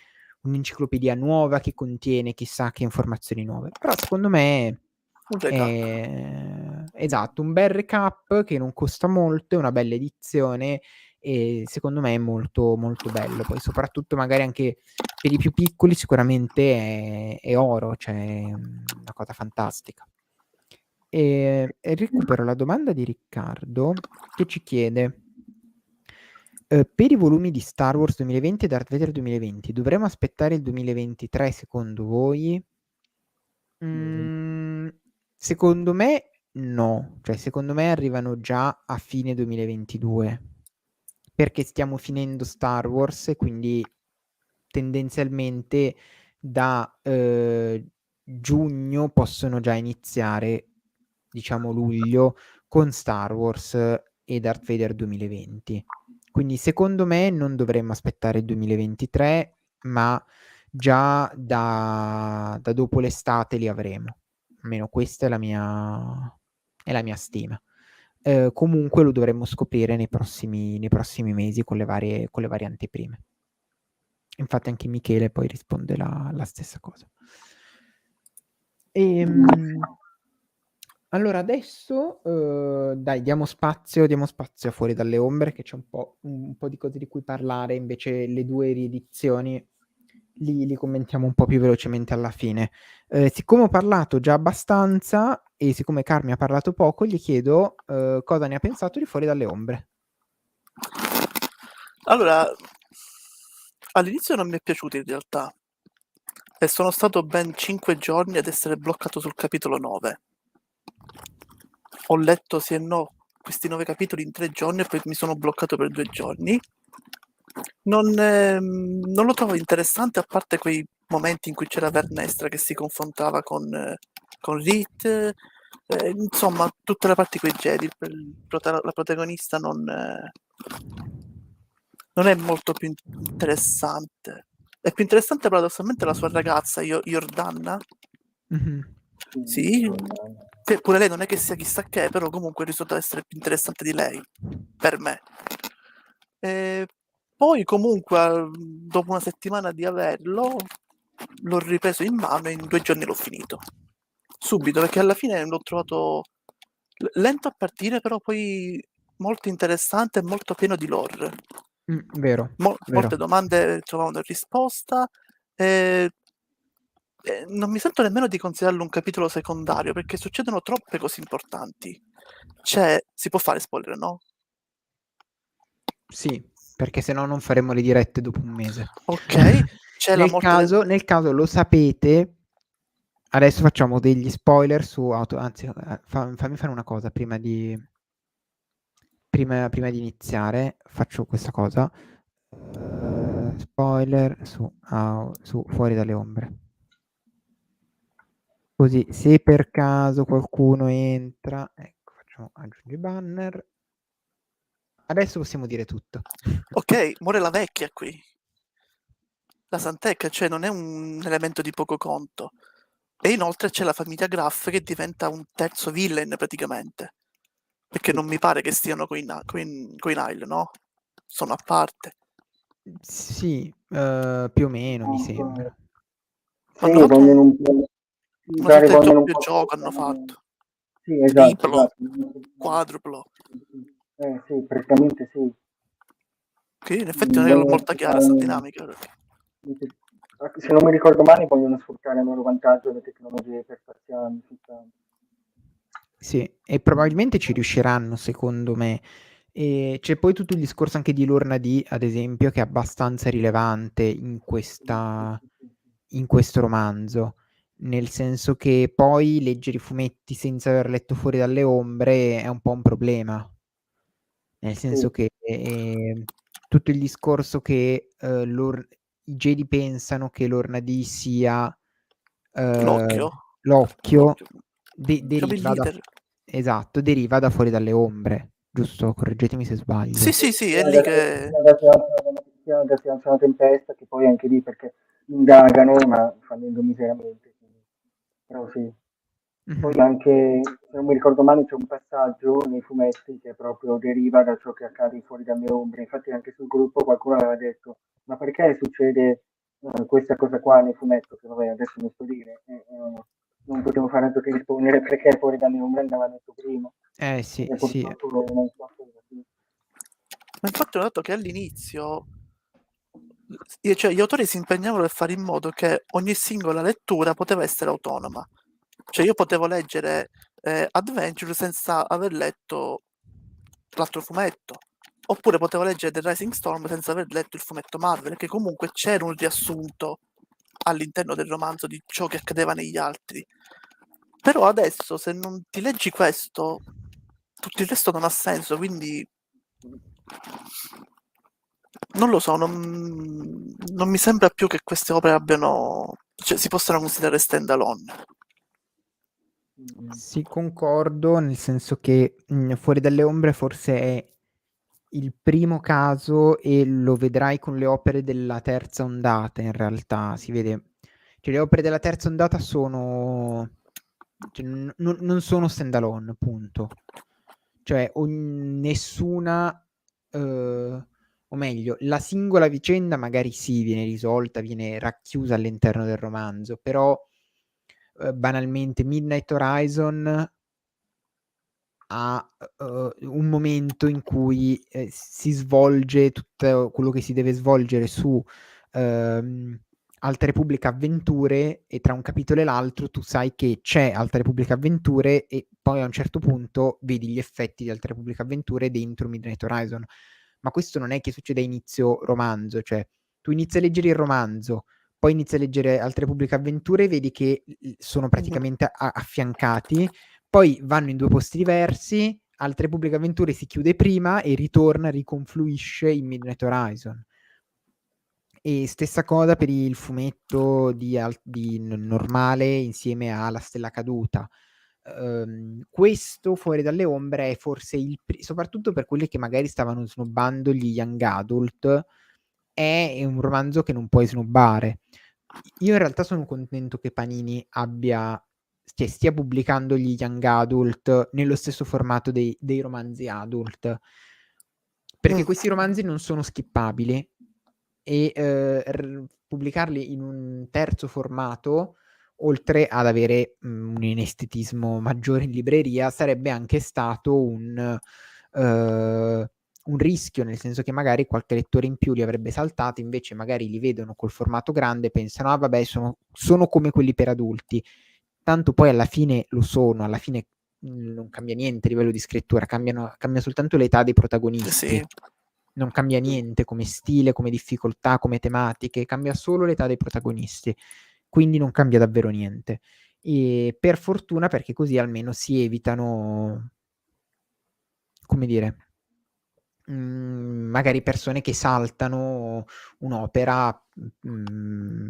un'enciclopedia nuova che contiene chissà che informazioni nuove, però secondo me esatto, un bel recap che non costa molto, è una bella edizione e secondo me è molto molto bello. Poi soprattutto magari anche per i più piccoli sicuramente è oro, cioè è una cosa fantastica. E recupero la domanda di Riccardo che ci chiede: per i volumi di Star Wars 2020 e Darth Vader 2020 dovremmo aspettare il 2023 secondo voi? Secondo me no, cioè secondo me arrivano già a fine 2022, perché stiamo finendo Star Wars e quindi tendenzialmente da giugno possono già iniziare, diciamo luglio, con Star Wars e Darth Vader 2020. Quindi secondo me non dovremmo aspettare il 2023, ma già da dopo l'estate li avremo. Almeno questa è la mia stima. Comunque lo dovremmo scoprire nei prossimi mesi con le varie anteprime. Infatti anche Michele poi risponde la stessa cosa. Allora adesso dai, diamo spazio a Fuori dalle ombre, che c'è un po' di cose di cui parlare. Invece le 2 riedizioni li commentiamo un po' più velocemente alla fine. Siccome ho parlato già abbastanza e siccome Carmi ha parlato poco, gli chiedo cosa ne ha pensato di Fuori dalle ombre. Allora, all'inizio non mi è piaciuto in realtà, e sono stato ben 5 giorni ad essere bloccato sul capitolo 9. Ho letto sì e no questi 9 capitoli in 3 giorni e poi mi sono bloccato per 2 giorni. Non lo trovo interessante, a parte quei momenti in cui c'era Vernestra che si confrontava con Reed, insomma, tutte le parti con i Jedi, la protagonista non è molto più interessante. È più interessante paradossalmente la sua ragazza, Jordanna. Mhm. Sì, che pure lei non è che sia chissà che, però comunque risulta essere più interessante di lei, per me. E poi comunque, dopo una settimana di averlo, l'ho ripreso in mano e in 2 giorni l'ho finito. Subito, perché alla fine l'ho trovato lento a partire, però poi molto interessante e molto pieno di lore. Vero, vero. Molte domande trovavano risposta. Non mi sento nemmeno di considerarlo un capitolo secondario, perché succedono troppe cose importanti. Si può fare spoiler, no? Sì, perché se no non faremo le dirette dopo un mese. Ok, c'è la morte Nel caso lo sapete, adesso facciamo degli spoiler su anzi, fammi fare una cosa prima di iniziare, faccio questa cosa. Spoiler su Fuori dalle ombre. Così, se per caso qualcuno entra, ecco, facciamo aggiungi banner. Adesso possiamo dire tutto. Ok, muore la vecchia qui. La Sant'Ecca, cioè non è un elemento di poco conto. E inoltre c'è la famiglia Graff che diventa un terzo villain praticamente. Perché non mi pare che stiano coi Nile, no? Sono a parte. Sì, più o meno mi sembra. Sì, Hanno fatto vogliono un po'. Mi una pare sorta di vogliono un doppio po' gioco, hanno fatto. Sì, esatto, Triplo, esatto. quadruplo. Sì, praticamente sì. Che in effetti non è Vogliono molto chiara questa sfruttare, dinamica. se non mi ricordo male, vogliono sfruttare a loro vantaggio le tecnologie per spaziali. Sì, e probabilmente ci riusciranno, secondo me. E c'è poi tutto il discorso anche di Lorna D, ad esempio, che è abbastanza rilevante in questo romanzo, nel senso che poi leggere i fumetti senza aver letto Fuori dalle ombre è un po' un problema, nel senso Sì, che tutto il discorso che i Jedi pensano che Lorna D sia L'occhio? l'occhio, Diciamo il deriva da, leader. esatto, deriva da Fuori dalle ombre, giusto? Correggetemi se Sì, sbaglio. sì, sì, è lì che... da si alza una tempesta, che poi anche lì perché indagano, ma fallendo miseramente. Però sì. Poi Mhm. anche, se non mi ricordo male, c'è un passaggio nei fumetti che proprio deriva da ciò che accade fuori dalle ombre. Infatti anche sul gruppo qualcuno aveva detto, ma perché succede questa cosa qua nel fumetto? Che vabbè, adesso non sto dire. Non potevo fare altro che rispondere perché fuori dalle ombre andava detto prima. Sì, E sì. purtroppo non so sì. Ma infatti ho notato che all'inizio cioè, gli autori si impegnavano per fare in modo che ogni singola lettura poteva essere autonoma. Cioè io potevo leggere Adventure senza aver letto l'altro fumetto. Oppure potevo leggere The Rising Storm senza aver letto il fumetto Marvel, che comunque c'era un riassunto all'interno del romanzo di ciò che accadeva negli altri. Però adesso, se non ti leggi questo, tutto il resto non ha senso, quindi non lo so, non mi sembra più che queste opere abbiano, cioè, si possano considerare stand alone. Sì, concordo, nel senso che Fuori dalle ombre forse è il primo caso e lo vedrai con le opere della terza ondata, in realtà, si vede. Cioè, le opere della terza ondata sono... cioè, non sono stand alone, punto. Cioè, nessuna... o meglio, la singola vicenda magari sì, viene risolta, viene racchiusa all'interno del romanzo, però banalmente Midnight Horizon ha un momento in cui si svolge tutto quello che si deve svolgere su Alta Repubblica Avventure, e tra un capitolo e l'altro tu sai che c'è Alta Repubblica Avventure e poi a un certo punto vedi gli effetti di Alta Repubblica Avventure dentro Midnight Horizon. Ma questo non è che succede a inizio romanzo, cioè tu inizi a leggere il romanzo, poi inizi a leggere Alta Repubblica Avventure e vedi che sono praticamente affiancati, poi vanno in 2 posti diversi, Alta Repubblica Avventure si chiude prima e ritorna, riconfluisce in Midnight Horizon. E stessa cosa per il fumetto di normale insieme alla Stella Caduta. Questo Fuori dalle Ombre è forse soprattutto per quelli che magari stavano snobbando gli young adult, è un romanzo che non puoi snobbare. Io in realtà sono contento che Panini stia pubblicando gli young adult nello stesso formato dei romanzi adult, perché questi romanzi non sono skippabili e pubblicarli in un terzo formato, oltre ad avere un inestetismo maggiore in libreria, sarebbe anche stato un rischio, nel senso che magari qualche lettore in più li avrebbe saltati, invece magari li vedono col formato grande e pensano, ah vabbè, sono come quelli per adulti. Tanto poi alla fine lo sono, alla fine non cambia niente a livello di scrittura, cambia soltanto l'età dei protagonisti. Sì. Non cambia niente come stile, come difficoltà, come tematiche, cambia solo l'età dei protagonisti, quindi non cambia davvero niente. E per fortuna, perché così almeno si evitano, come dire, magari persone che saltano un'opera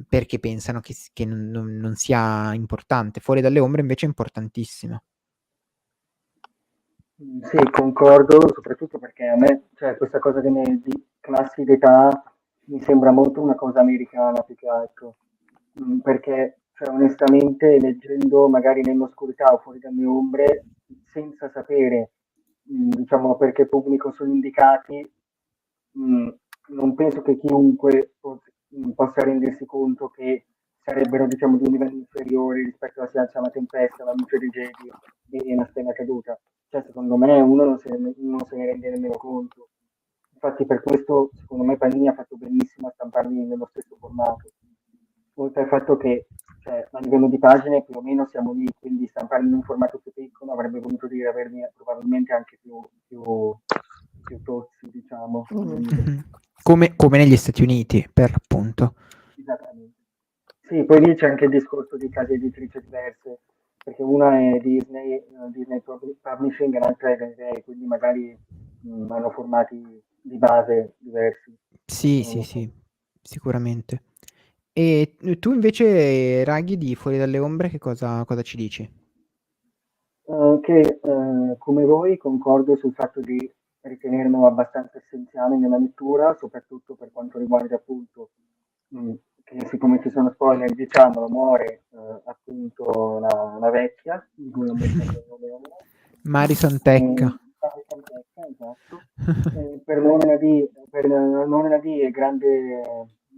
perché pensano che non sia importante. Fuori dalle ombre invece è importantissima. Sì, concordo, soprattutto perché a me, cioè, questa cosa di classi d'età mi sembra molto una cosa americana più che altro. Perché, cioè, onestamente, leggendo magari nell'oscurità o fuori dalle ombre, senza sapere, diciamo, per che pubblico sono indicati, non penso che chiunque possa rendersi conto che sarebbero, diciamo, di un livello inferiore rispetto a Se alza la tempesta, La luce dei Jedi e La stella caduta. Cioè, secondo me uno non se ne rende nemmeno conto. Infatti per questo, secondo me, Panini ha fatto benissimo a stamparli nello stesso formato. Oltre al fatto che, cioè, a livello di pagine più o meno siamo lì, quindi stamparli in un formato più piccolo avrebbe voluto dire averli probabilmente anche più tozzi, diciamo. Come negli Stati Uniti, per l'appunto. Esattamente. Sì, poi lì c'è anche il discorso di case editrici diverse, perché una è Disney, Disney Publishing e l'altra è Disney, quindi magari hanno formati di base diversi. Sì, sì, sì, sicuramente. E tu invece, Raghi, di Fuori dalle ombre, che cosa ci dici? Come voi concordo sul fatto di ritenerlo abbastanza essenziale nella lettura, soprattutto per quanto riguarda appunto che siccome ci sono spoiler, diciamolo, muore appunto la vecchia, di cui non mi ricordo il nome ora. Marison Tecca. Marison Tecca, esatto. Per Nomena D e grande,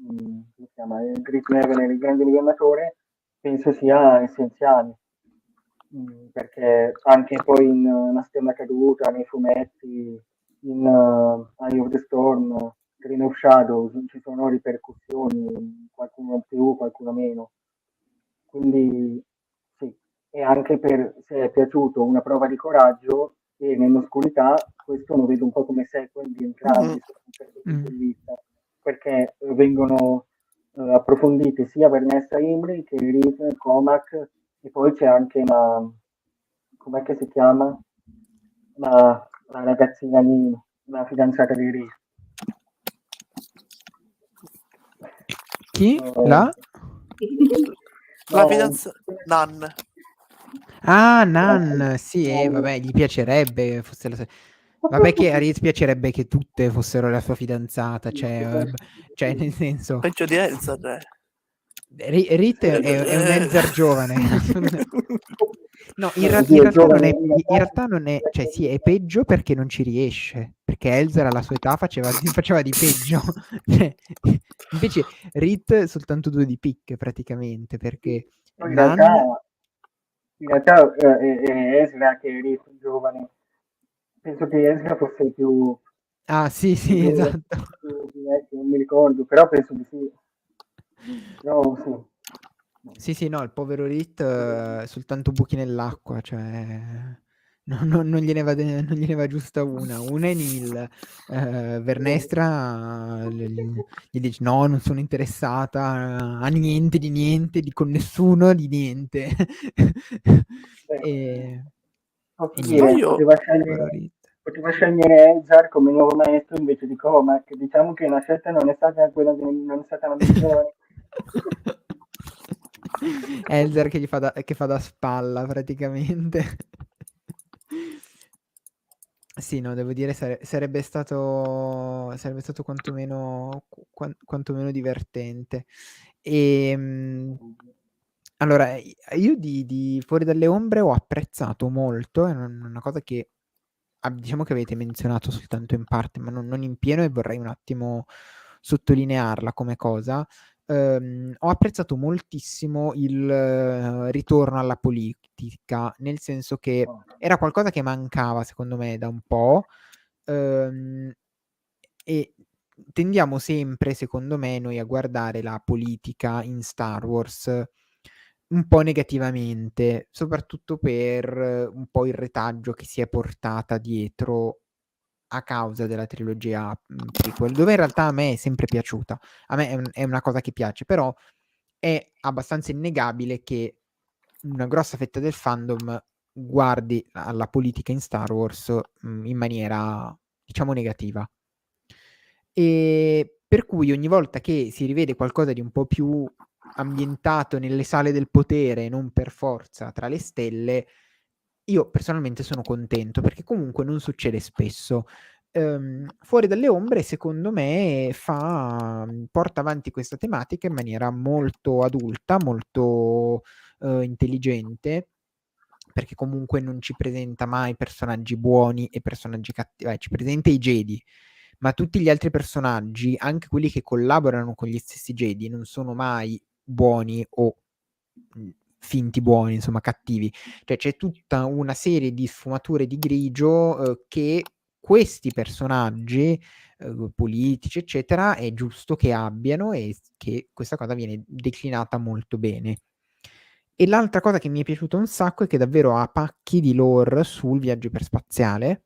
come si chiama, il Great Level, il grande livellatore, penso sia essenziale. Perché anche poi in La stella caduta, nei fumetti, in Eye of the Storm, Green of Shadows, ci sono ripercussioni, qualcuno più, qualcuno meno. Quindi sì, e anche se è piaciuto Una prova di coraggio e Nell'oscurità, questo lo vedo un po' come sequel di entrambi sotto un certo punto di vista, perché vengono approfondite sia Vanessa Imri che Reed Comac e poi c'è anche com'è che si chiama? La ragazzina lì, la fidanzata di Reed. Chi? La No, fidanzata Nan. Ah, Nan, sì, vabbè, gli piacerebbe fosse vabbè, che a Reed piacerebbe che tutte fossero la sua fidanzata, cioè nel senso, Peggio di Elsa, Reed è un Elzar giovane. No, in Oddio, giovane, realtà non è, cioè sì, è peggio perché non ci riesce, perché Elzar alla sua età faceva di peggio. Cioè, invece Reed soltanto 2 di picche praticamente, perché poi Nan... in realtà è Ezra che è più giovane. Penso che Ezra fosse più Ah, sì, sì, giovane, esatto. più vecchio, non mi ricordo, però penso di sì. No, sì. Sì, sì, no, il povero Reed soltanto buchi nell'acqua, cioè non gliene va giusta una. Una è Neil, Vernestra gli dice no, non sono interessata a niente di niente, con nessuno di niente. Beh, E posso dire, Sbaglio, povero Reed. poteva scegliere Elzar come nuovo maestro invece di Cormac. Diciamo che la scelta non è stata quella non è stata la migliore. Elzar che fa da spalla praticamente. Sì, no, devo dire sarebbe stato quantomeno divertente. Allora, io di Fuori dalle Ombre ho apprezzato molto, è una cosa che diciamo che avete menzionato soltanto in parte, ma non in pieno, e vorrei un attimo sottolinearla come cosa. Ho apprezzato moltissimo il ritorno alla politica, nel senso che era qualcosa che mancava secondo me da un po', e tendiamo sempre, secondo me, noi a guardare la politica in Star Wars un po' negativamente, soprattutto per un po' il retaggio che si è portata dietro a causa della trilogia prequel, dove in realtà a me è sempre piaciuta. A me è una cosa che piace, però è abbastanza innegabile che una grossa fetta del fandom guardi alla politica in Star Wars in maniera, diciamo, negativa. E per cui ogni volta che si rivede qualcosa di un po' più ambientato nelle sale del potere, non per forza tra le stelle, io personalmente sono contento, perché comunque non succede spesso. Fuori dalle Ombre, secondo me, porta avanti questa tematica in maniera molto adulta, molto intelligente, perché comunque non ci presenta mai personaggi buoni e personaggi cattivi, ci presenta i Jedi, ma tutti gli altri personaggi, anche quelli che collaborano con gli stessi Jedi, non sono mai buoni o finti buoni, insomma cattivi. Cioè c'è tutta una serie di sfumature di grigio che questi personaggi politici, eccetera, è giusto che abbiano, e che questa cosa viene declinata molto bene. E l'altra cosa che mi è piaciuta un sacco è che davvero ha pacchi di lore sul viaggio iperspaziale,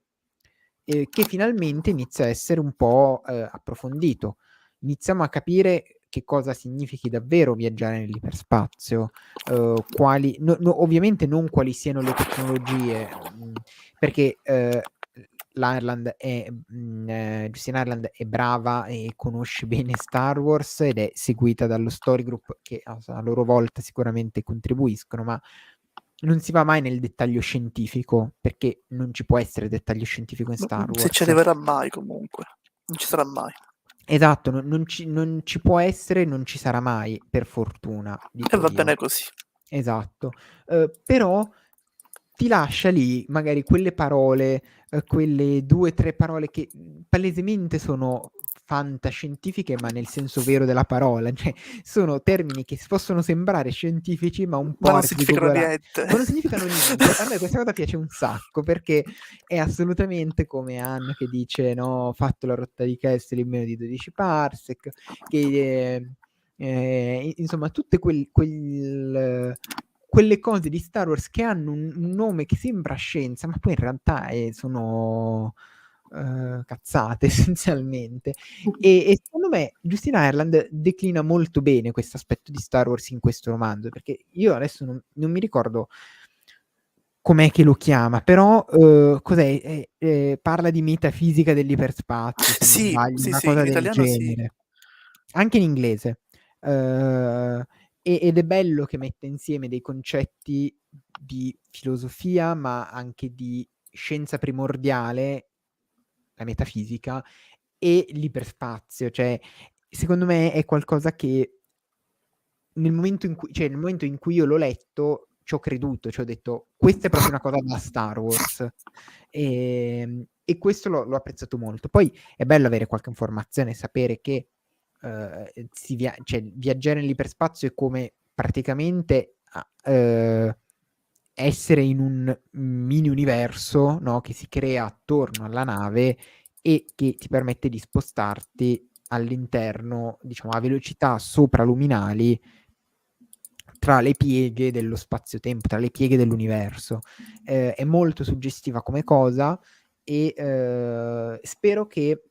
che finalmente inizia a essere un po' approfondito. Iniziamo a capire che cosa significhi davvero viaggiare nell'iperspazio, ovviamente non quali siano le tecnologie, perché Justin Ireland è brava e conosce bene Star Wars ed è seguita dallo Story Group, che a loro volta sicuramente contribuiscono, ma non si va mai nel dettaglio scientifico, perché non ci può essere dettaglio scientifico in Star Wars. Se ci arriverà mai comunque, non ci sarà mai. Esatto, non ci può essere, non ci sarà mai, per fortuna. E va bene così. Esatto. Però ti lascia lì magari quelle parole, quelle 2 o 3 parole che palesemente sono fantascientifiche, ma nel senso vero della parola, cioè sono termini che possono sembrare scientifici, ma un po' Ma non significano niente. ma non significano niente. A me questa cosa piace un sacco, perché è assolutamente come Anne che dice: "No, ho fatto la rotta di Kessel in meno di 12 parsec", che insomma tutte quelle cose di Star Wars che hanno un nome che sembra scienza, ma poi in realtà sono cazzate essenzialmente. E secondo me Justin Ireland declina molto bene questo aspetto di Star Wars in questo romanzo, perché io adesso non mi ricordo com'è che lo chiama, però cos'è? Parla di metafisica dell'iperspazio, se non sbaglio, una cosa in del italiano sì. genere. Anche in inglese. Ed è bello che mette insieme dei concetti di filosofia, ma anche di scienza primordiale, la metafisica, e l'iperspazio. Cioè, secondo me è qualcosa che nel momento in cui io l'ho letto, ci ho creduto, cioè ho detto: "Questa è proprio una cosa da Star Wars". E questo l'ho apprezzato molto. Poi è bello avere qualche informazione, sapere che cioè viaggiare nell'iperspazio è come praticamente essere in un mini universo, no, che si crea attorno alla nave e che ti permette di spostarti all'interno, diciamo, a velocità sopraluminali tra le pieghe dello spazio-tempo, tra le pieghe dell'universo. È molto suggestiva come cosa, e spero che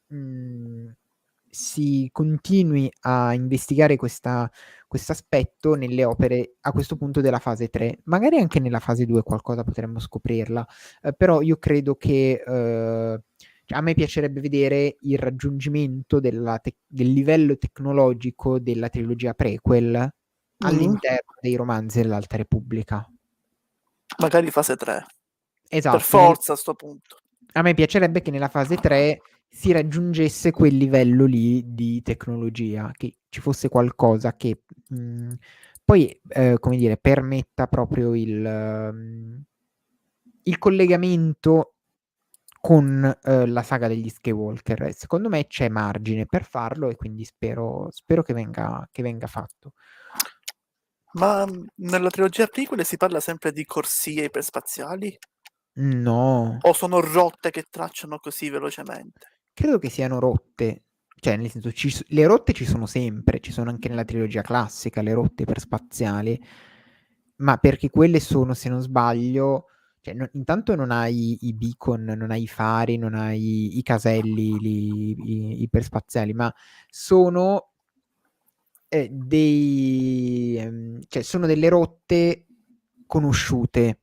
si continui a investigare questo aspetto nelle opere a questo punto della fase 3. Magari anche nella fase 2 qualcosa potremmo scoprirla, però io credo che a me piacerebbe vedere il raggiungimento del livello tecnologico della trilogia prequel all'interno dei romanzi dell'Alta Repubblica. Magari fase 3. Esatto. Per forza a sto punto. A me piacerebbe che nella fase 3 si raggiungesse quel livello lì di tecnologia, che ci fosse qualcosa che poi, come dire, permetta proprio il collegamento con la saga degli Skywalker. Secondo me c'è margine per farlo e quindi spero che venga fatto. Ma nella trilogia prequel si parla sempre di corsie iperspaziali? No. O sono rotte che tracciano così velocemente? Credo che siano rotte. Cioè, nel senso, le rotte ci sono sempre, ci sono anche nella trilogia classica, le rotte iperspaziali, ma perché quelle sono, se non sbaglio, cioè, intanto non hai i beacon, non hai i fari, non hai i caselli iperspaziali, ma sono sono delle rotte conosciute,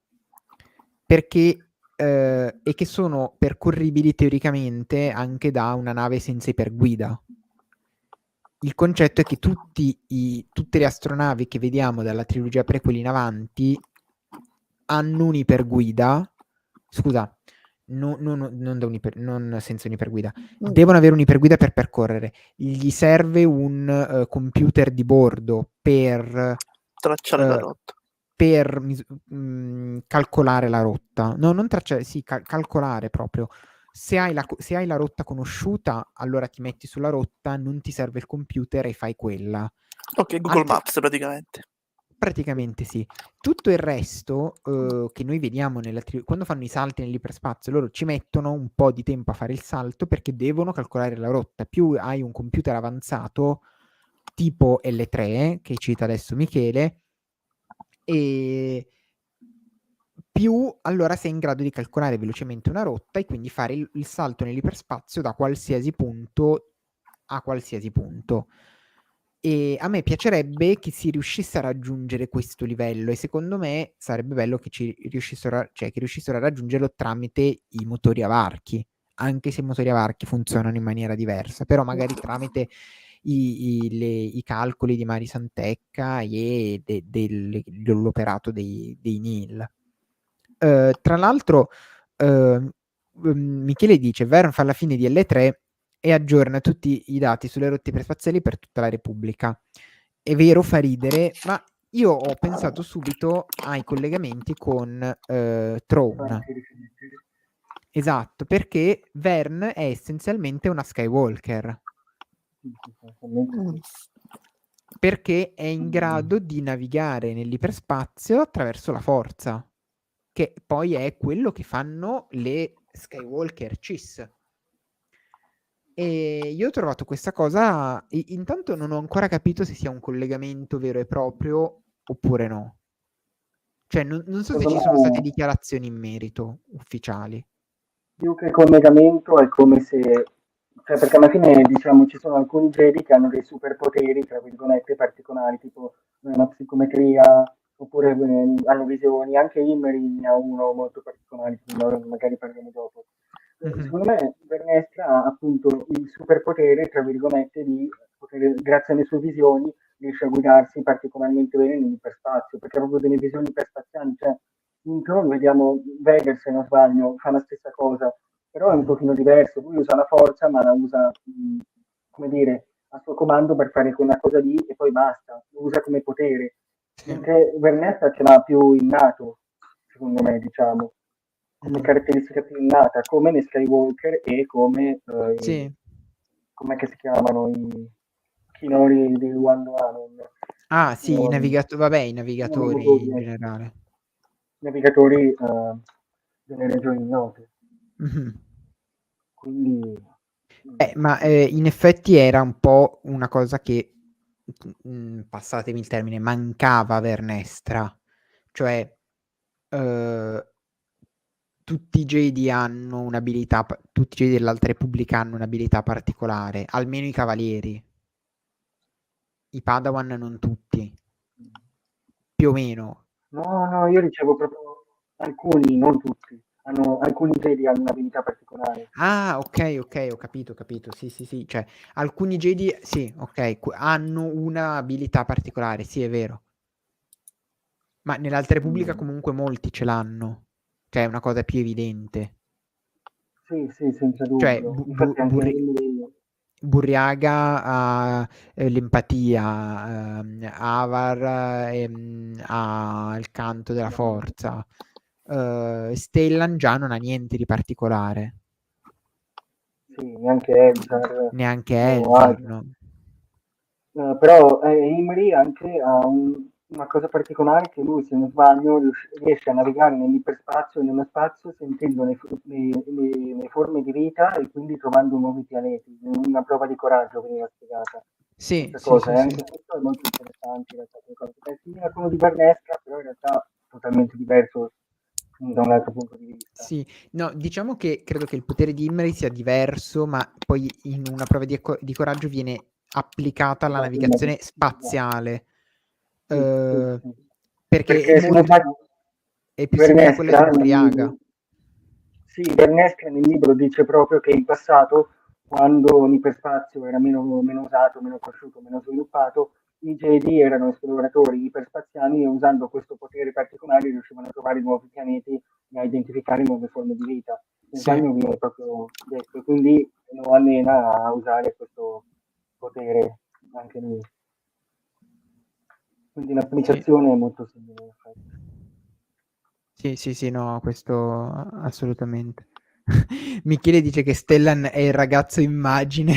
perché e che sono percorribili teoricamente anche da una nave senza iperguida. Il concetto è che tutte le astronavi che vediamo dalla trilogia prequel in avanti hanno un'iperguida, scusa, non senza un'iperguida, devono avere un'iperguida per percorrere. Gli serve un computer di bordo per tracciare la rotta. Per calcolare la rotta. No, non tracciare, sì, calcolare proprio. Se hai la rotta conosciuta, allora ti metti sulla rotta, non ti serve il computer e fai quella. Ok, Google Maps praticamente. Praticamente sì. Tutto il resto che noi vediamo quando fanno i salti nell'iperspazio, loro ci mettono un po' di tempo a fare il salto perché devono calcolare la rotta. Più hai un computer avanzato, tipo L3, che cita adesso Michele, e più allora sei in grado di calcolare velocemente una rotta e quindi fare il salto nell'iperspazio da qualsiasi punto a qualsiasi punto. E a me piacerebbe che si riuscisse a raggiungere questo livello e secondo me sarebbe bello che riuscissero a raggiungerlo tramite i motori a varchi, anche se i motori a varchi funzionano in maniera diversa, però magari tramite i calcoli di Mari Santecca e dell'operato dei Nil. Tra l'altro, Michele dice: Vern fa la fine di L3 e aggiorna tutti i dati sulle rotte iperspaziali per tutta la Repubblica. È vero, fa ridere, ma io ho pensato subito ai collegamenti con Throne. Esatto, perché Vern è essenzialmente una Skywalker. Perché è in grado di navigare nell'iperspazio attraverso la forza, che poi è quello che fanno le Skywalker Cis. E io ho trovato questa cosa, intanto non ho ancora capito se sia un collegamento vero e proprio oppure no. Cioè non so se ci sono state dichiarazioni in merito ufficiali. Più che collegamento è come se, cioè perché alla fine diciamo ci sono alcuni Jedi che hanno dei superpoteri, tra virgolette, particolari, tipo una psicometria, oppure hanno visioni, anche Imri ne ha uno molto particolare, di cui magari parliamo dopo. Secondo me Vernestra ha appunto il superpotere, tra virgolette, di poter, grazie alle sue visioni, riesce a guidarsi particolarmente bene nell'iperspazio, perché ha proprio delle visioni iperspaziali, cioè in Tron vediamo Vader, se non sbaglio, fa la stessa cosa, però è un pochino diverso, lui usa la forza, ma la usa, come dire, a suo comando per fare quella cosa lì e poi basta, lo usa come potere, mentre Vernestra ce l'ha più innato, secondo me, diciamo, come caratteristica più innata, come nei Skywalker e come, com'è che si chiamano i Kinori di Wando Anon. Ah sì, i navigatori in generale. Navigatori delle regioni note. Quindi ma in effetti era un po' una cosa che, passatemi il termine, mancava a Vernestra. Cioè, tutti i Jedi hanno un'abilità, tutti i Jedi dell'Alta Repubblica hanno un'abilità particolare, almeno i cavalieri. I Padawan non tutti, più o meno. No, io dicevo proprio alcuni, non tutti. Alcuni Jedi hanno un'abilità particolare. Ah, ok, ho capito, sì, cioè alcuni Jedi, sì, ok, hanno un'abilità particolare, sì, è vero. Ma nell'Alta Repubblica comunque molti ce l'hanno, cioè è una cosa più evidente. Sì, senza Cioè dubbio. Infatti anche Burriaga ha l'empatia, Avar ha il canto della forza, Stellan già non ha niente di particolare. Sì, neanche Elzar. Neanche No, Elzar, no. però Imri anche ha una cosa particolare che lui, se non sbaglio, riesce a navigare nell'iperspazio e nello spazio sentendo le forme di vita e quindi trovando nuovi pianeti. Una prova di coraggio veniva spiegata Sì, questa sì, cosa, sì, e sì. anche questo è molto interessante in realtà. Simile a quello di Bernesca, però in realtà totalmente diverso da un altro punto di vista. Sì, no, diciamo che credo che il potere di Imri sia diverso, ma poi in una prova di coraggio viene applicata alla Esatto, navigazione esatto. spaziale, Sì. perché è Perché se non molto, sbaglio, è più simile a quella di Bernesca Burriaga. Bernesca nel libro dice proprio che in passato, quando l'iperspazio era meno usato, meno conosciuto, meno sviluppato, i Jedi erano esploratori iperspaziali e usando questo potere particolare riuscivano a trovare nuovi pianeti e a identificare nuove forme di vita. In Sì, sbaglio viene proprio detto, e quindi lo allena a usare questo potere anche lui. Quindi sì, l'applicazione è molto simile, in effetti. sì, no, questo assolutamente. Michele dice che Stellan è il ragazzo immagine.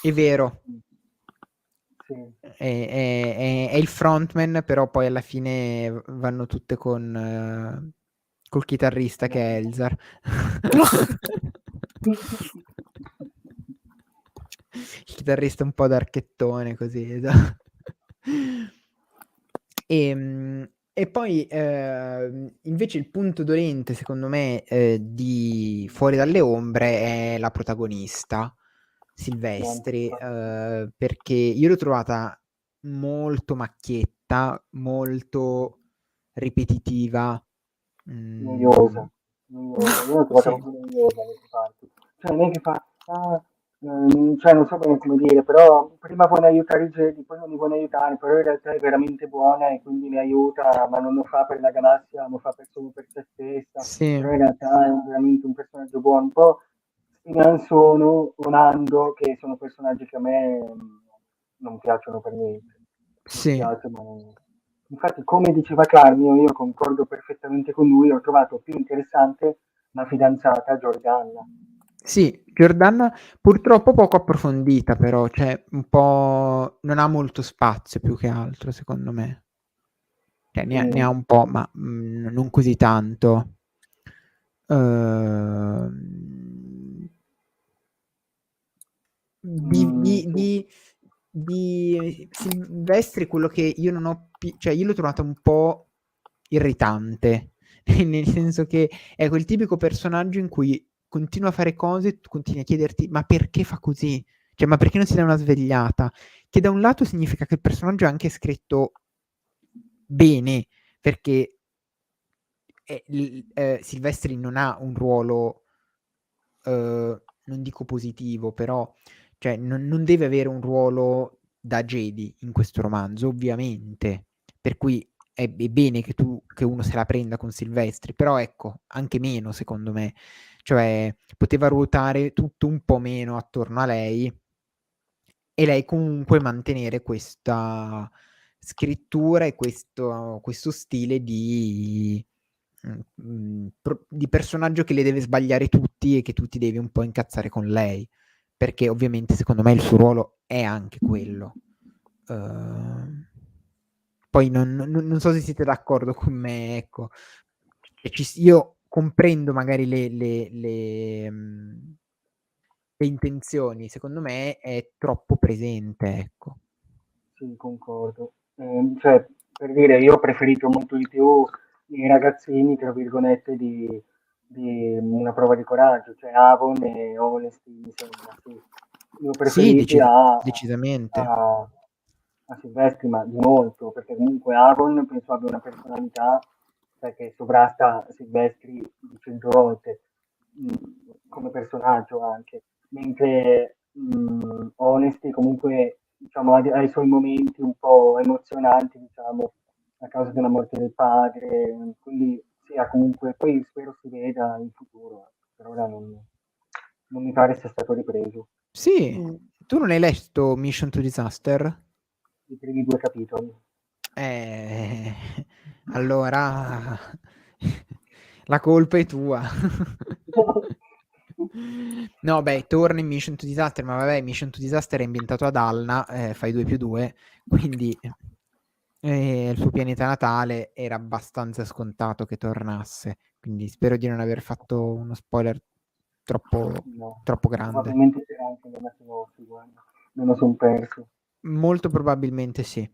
È vero, Sì. è il frontman, però poi alla fine vanno tutte col chitarrista che è Elzar. Il chitarrista un po' d'archettone così, esatto. E poi invece il punto dolente, secondo me, di Fuori dalle ombre è la protagonista, Silvestri, perché io l'ho trovata molto macchietta, molto ripetitiva. Noiosa, Mm, noiosa. Io l'ho trovata sì, proprio noiosa nelle parti. Cioè, non è che fa, cioè, non so bene come dire, però prima vuole aiutare i Jedi, poi non li vuole aiutare, però in realtà è veramente buona e quindi li aiuta, ma non lo fa per la galassia, lo fa solo per se stessa, sì, però in realtà è veramente un personaggio buono. Un po' Steven Sono o Nando, che sono personaggi che a me non piacciono per niente. Mi sì. spiace, ma infatti, come diceva Carmio, io concordo perfettamente con lui, ho trovato più interessante la fidanzata Giordana. Sì, Giordana purtroppo poco approfondita però, cioè un po' non ha molto spazio più che altro secondo me. Cioè ne ha Sì, un po', ma non così tanto. sì, Di Silvestri quello che io non ho cioè io l'ho trovata un po' irritante, nel senso che è quel tipico personaggio in cui continua a fare cose e tu continui a chiederti: "Ma perché fa così? Cioè, ma perché non si dà una svegliata?" Che da un lato significa che il personaggio è anche scritto bene, perché Silvestri non ha un ruolo, non dico positivo, però cioè non deve avere un ruolo da Jedi in questo romanzo, ovviamente. Per cui è bene che uno se la prenda con Silvestri, però ecco, anche meno secondo me. Cioè, poteva ruotare tutto un po' meno attorno a lei e lei comunque mantenere questa scrittura e questo stile di personaggio che le deve sbagliare tutti e che tu ti devi un po' incazzare con lei, perché ovviamente secondo me il suo ruolo è anche quello. Poi non so se siete d'accordo con me, ecco. Io comprendo magari le intenzioni, secondo me è troppo presente, ecco. sì, concordo. Cioè, per dire, io ho preferito molto di più i ragazzini, tra virgolette, di una prova di coraggio, cioè Avon e Honesty, mi sembra, sì. Io Sì, preferiti a, decisamente. a Silvestri, ma di molto, perché comunque Avon penso abbia una personalità, cioè, che sovrasta Silvestri di 100 volte, come personaggio anche, mentre Honesty comunque diciamo, ha i suoi momenti un po' emozionanti, diciamo, a causa della morte del padre, quindi sì, comunque, poi spero si veda in futuro, per ora non mi pare sia stato ripreso Sì, Mm. tu non hai letto Mission to Disaster? i primi 2 capitoli. Eh, allora la colpa è tua. No, beh, torna in Mission to Disaster, ma vabbè, Mission to Disaster è ambientato ad Alna, fai 2+2, quindi il suo pianeta natale era abbastanza scontato che tornasse, quindi spero di non aver fatto uno spoiler troppo, No, troppo grande. probabilmente c'era anche nella sinopsi, guarda, me lo son perso. Molto probabilmente sì.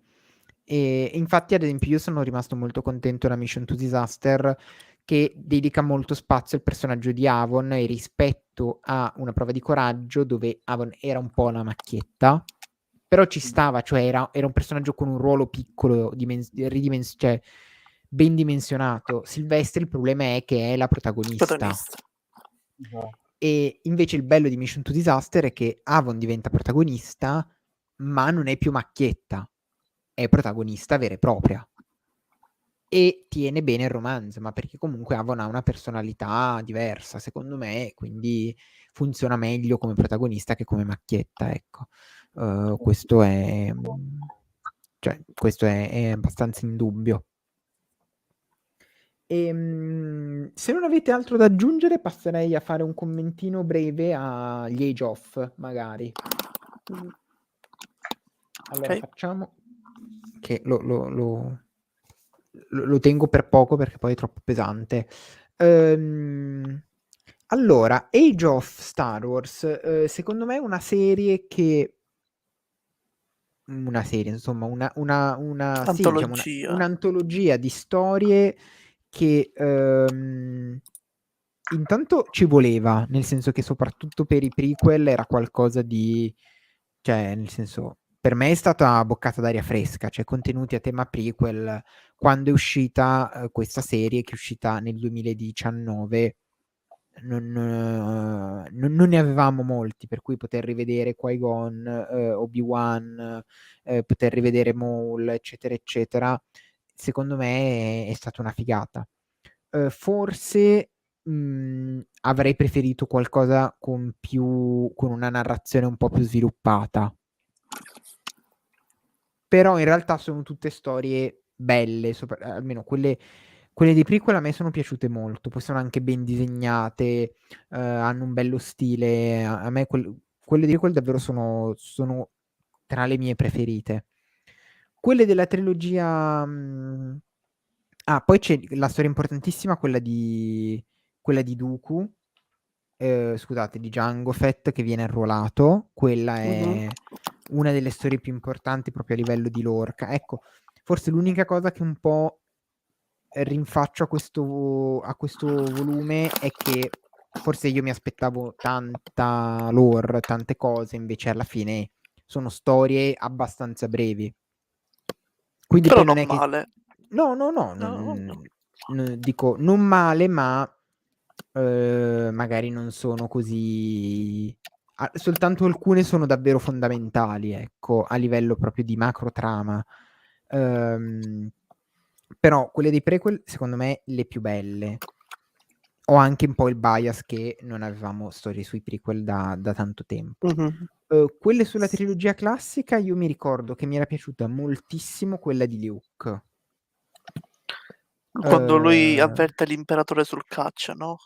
E infatti, ad esempio, io sono rimasto molto contento da Mission to Disaster, che dedica molto spazio al personaggio di Avon e rispetto a una prova di coraggio dove Avon era un po' una macchietta, però ci stava, cioè era un personaggio con un ruolo piccolo, cioè ben dimensionato. Silvestri il problema è che è la protagonista. Protagonista. Esatto. E invece il bello di Mission to Disaster è che Avon diventa protagonista, ma non è più macchietta, è protagonista vera e propria. E tiene bene il romanzo, ma perché comunque Avon ha una personalità diversa, secondo me, quindi funziona meglio come protagonista che come macchietta, ecco. Questo è, cioè, questo è abbastanza indubbio. Se non avete altro da aggiungere, passerei a fare un commentino breve agli Age of, magari. Allora Ok. facciamo che lo tengo per poco perché poi è troppo pesante. Allora, Age of Star Wars, secondo me è una serie che insomma, sì, diciamo Antologia. un'antologia di storie che intanto ci voleva, nel senso che soprattutto per i prequel era qualcosa di, cioè, nel senso, per me è stata boccata d'aria fresca, cioè contenuti a tema prequel. Quando è uscita questa serie, che è uscita nel 2019, non ne avevamo molti, per cui poter rivedere Qui-Gon, Obi-Wan, poter rivedere Maul, eccetera, eccetera, secondo me è stata una figata. Forse avrei preferito qualcosa con una narrazione un po' più sviluppata. Però in realtà sono tutte storie belle, almeno quelle dei prequel a me sono piaciute molto, poi sono anche ben disegnate, hanno un bello stile, a me quelle di prequel davvero sono tra le mie preferite. Quelle della trilogia... poi c'è la storia importantissima, quella di Dooku, scusate, di Jango Fett che viene arruolato. Quella è una delle storie più importanti proprio a livello di Lorca. Ecco, forse l'unica cosa che un po' rinfaccio a questo volume è che forse io mi aspettavo tanta lore, tante cose, invece alla fine sono storie abbastanza brevi. Quindi Però poi non non è che... male. No, No. dico non male, ma magari non sono così... soltanto alcune sono davvero fondamentali, ecco, a livello proprio di macro trama. Però quelle dei prequel, secondo me, le più belle. Ho anche un po' il bias che non avevamo storie sui prequel da tanto tempo. Quelle sulla trilogia classica, io mi ricordo che mi era piaciuta moltissimo quella di Luke. Quando lui avverte l'imperatore sul caccia, no?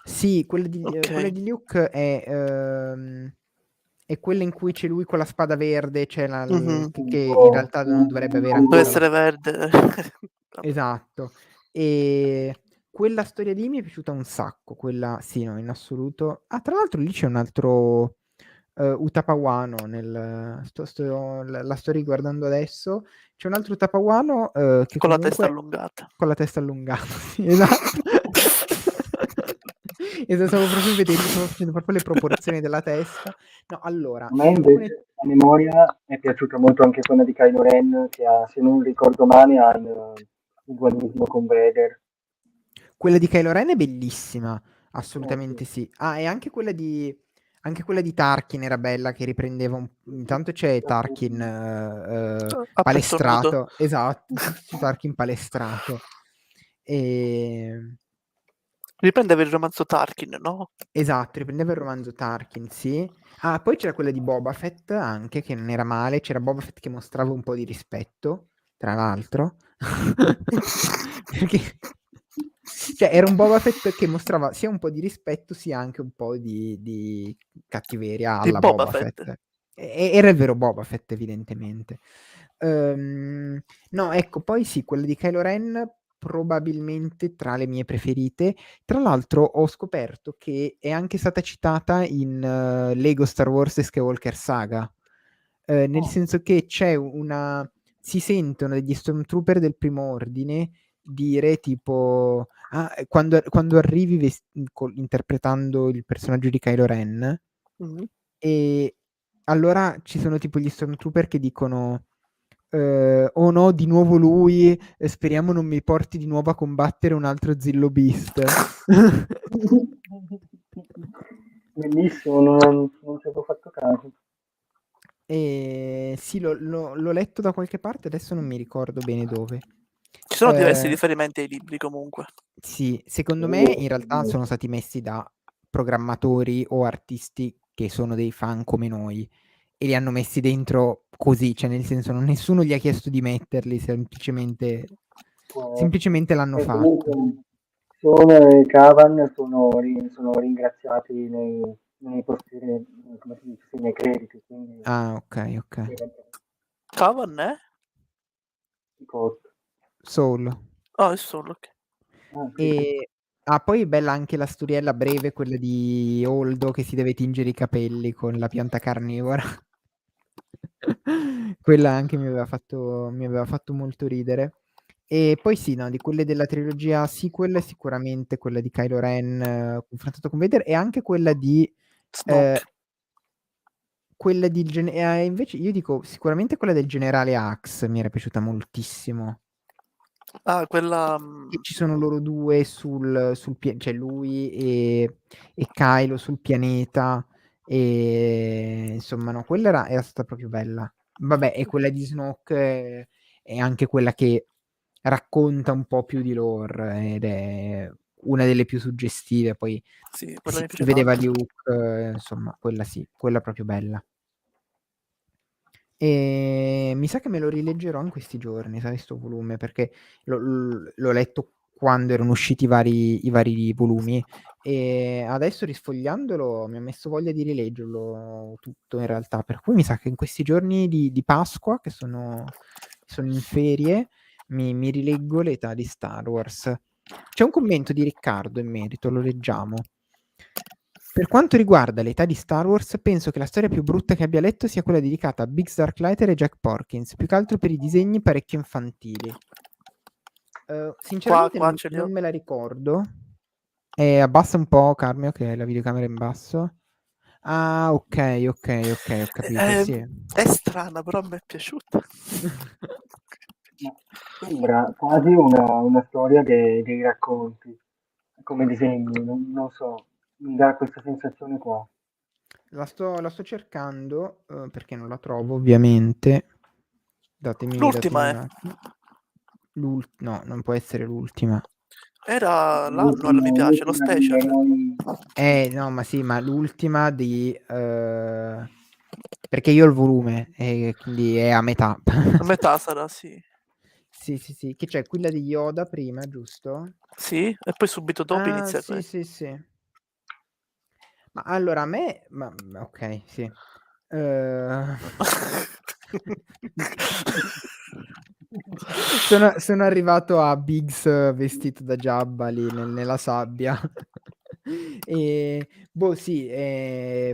Sì, quella di Ok. Luke è quella in cui c'è lui con la spada verde, c'è che in realtà non dovrebbe avere Deve ancora la... essere verde. Esatto. E quella storia lì mi è piaciuta un sacco, quella sì, no, in assoluto. Tra l'altro lì c'è un altro Utappa Wano la sto riguardando adesso. C'è un altro Utappa Wano che Con la testa comunque allungata. con la testa allungata, sì, esatto. Stavo proprio vedendo, stavo facendo proprio le proporzioni della testa. No, allora, A me in alcune... invece a memoria è piaciuta molto anche quella di Kylo Ren, che ha, se non ricordo male, ha il dualismo con Vader. Quella di Kylo Ren è bellissima, Sì. assolutamente sì. Ah, e anche quella di Tarkin era bella, che riprendeva intanto c'è Tarkin A petto nudo. palestrato, esatto, intanto c'è Tarkin palestrato. E... Riprendeva il romanzo Tarkin, no? Esatto, riprendeva il romanzo Tarkin, sì. Ah, poi c'era quella di Boba Fett anche, che non era male. C'era Boba Fett che mostrava un po' di rispetto, tra l'altro. Perché... Cioè, era un Boba Fett che mostrava sia un po' di rispetto, sia anche un po' di cattiveria Di alla Boba Boba Fett. Fett. Era il vero Boba Fett, evidentemente. No, ecco, poi sì, quella di Kylo Ren probabilmente tra le mie preferite. Tra l'altro ho scoperto che è anche stata citata in Lego Star Wars The Skywalker Saga, nel senso che c'è si sentono degli Stormtrooper del Primo Ordine dire tipo quando arrivi interpretando il personaggio di Kylo Ren, e allora ci sono tipo gli Stormtrooper che dicono oh no, di nuovo lui, speriamo non mi porti di nuovo a combattere un altro Zillo Beast. Bellissimo, non ci avevo fatto caso. E sì, l'ho letto da qualche parte, adesso non mi ricordo bene dove. Ci sono diversi riferimenti ai libri comunque. Sì, secondo me in realtà sono stati messi da programmatori o artisti che sono dei fan come noi e li hanno messi dentro così, cioè nel senso nessuno gli ha chiesto di metterli, semplicemente l'hanno E fatto. comunque Sean e Cavan sono ringraziati nei come si dice, sì, nei crediti, quindi Ah, ok. Cavan, eh? Soul. Oh, è solo, ok. E poi è bella anche la storiella breve, quella di Holdo che si deve tingere i capelli con la pianta carnivora. Quella anche mi aveva fatto molto ridere. E poi sì, no, di quelle della trilogia sequel sicuramente quella di Kylo Ren confrontato con Vader, e anche quella di Snoke. invece io dico sicuramente quella del generale Axe mi era piaciuta moltissimo. Ah, quella... E ci sono loro due cioè lui e Kylo sul pianeta, e insomma no, quella era stata proprio bella. Vabbè, e quella di Snoke è anche quella che racconta un po' più di lore ed è una delle più suggestive. Poi sì, quella mi si piace vedeva tanto. Luke, insomma, quella sì, quella proprio bella. E mi sa che me lo rileggerò in questi giorni, sai, sto volume, perché l'ho letto quando erano usciti i vari volumi, e adesso risfogliandolo mi ha messo voglia di rileggerlo tutto in realtà, per cui mi sa che in questi giorni di Pasqua, che sono in ferie, mi rileggo l'età di Star Wars. C'è un commento di Riccardo in merito, lo leggiamo. Per quanto riguarda l'età di Star Wars, penso che la storia più brutta che abbia letto sia quella dedicata a Biggs Darklighter e Jack Porkins, più che altro per i disegni parecchio infantili. Sinceramente Qua ce li ho. non me la ricordo. Abbassa un po', Carmio, che è la videocamera in basso. Ah, ok, ho capito, sì. È strana, però mi è piaciuta. Ma sembra quasi una storia dei racconti, come disegni, non so, mi dà questa sensazione qua. La sto cercando, perché non la trovo, ovviamente. Datemi L'ultima un è. attimo. No, non può essere l'ultima. Era l'annual, mi piace, lo L'ultima degli special. eroi. No, ma sì, ma l'ultima perché io ho il volume, e quindi è a metà. A metà sarà, sì. Sì, che c'è quella di Yoda prima, giusto? Sì, e poi subito dopo inizia Sì, questo. sì. Ma allora a me... ok, sì. Sono arrivato a Biggs vestito da Jabba lì nella sabbia. Boh, sì,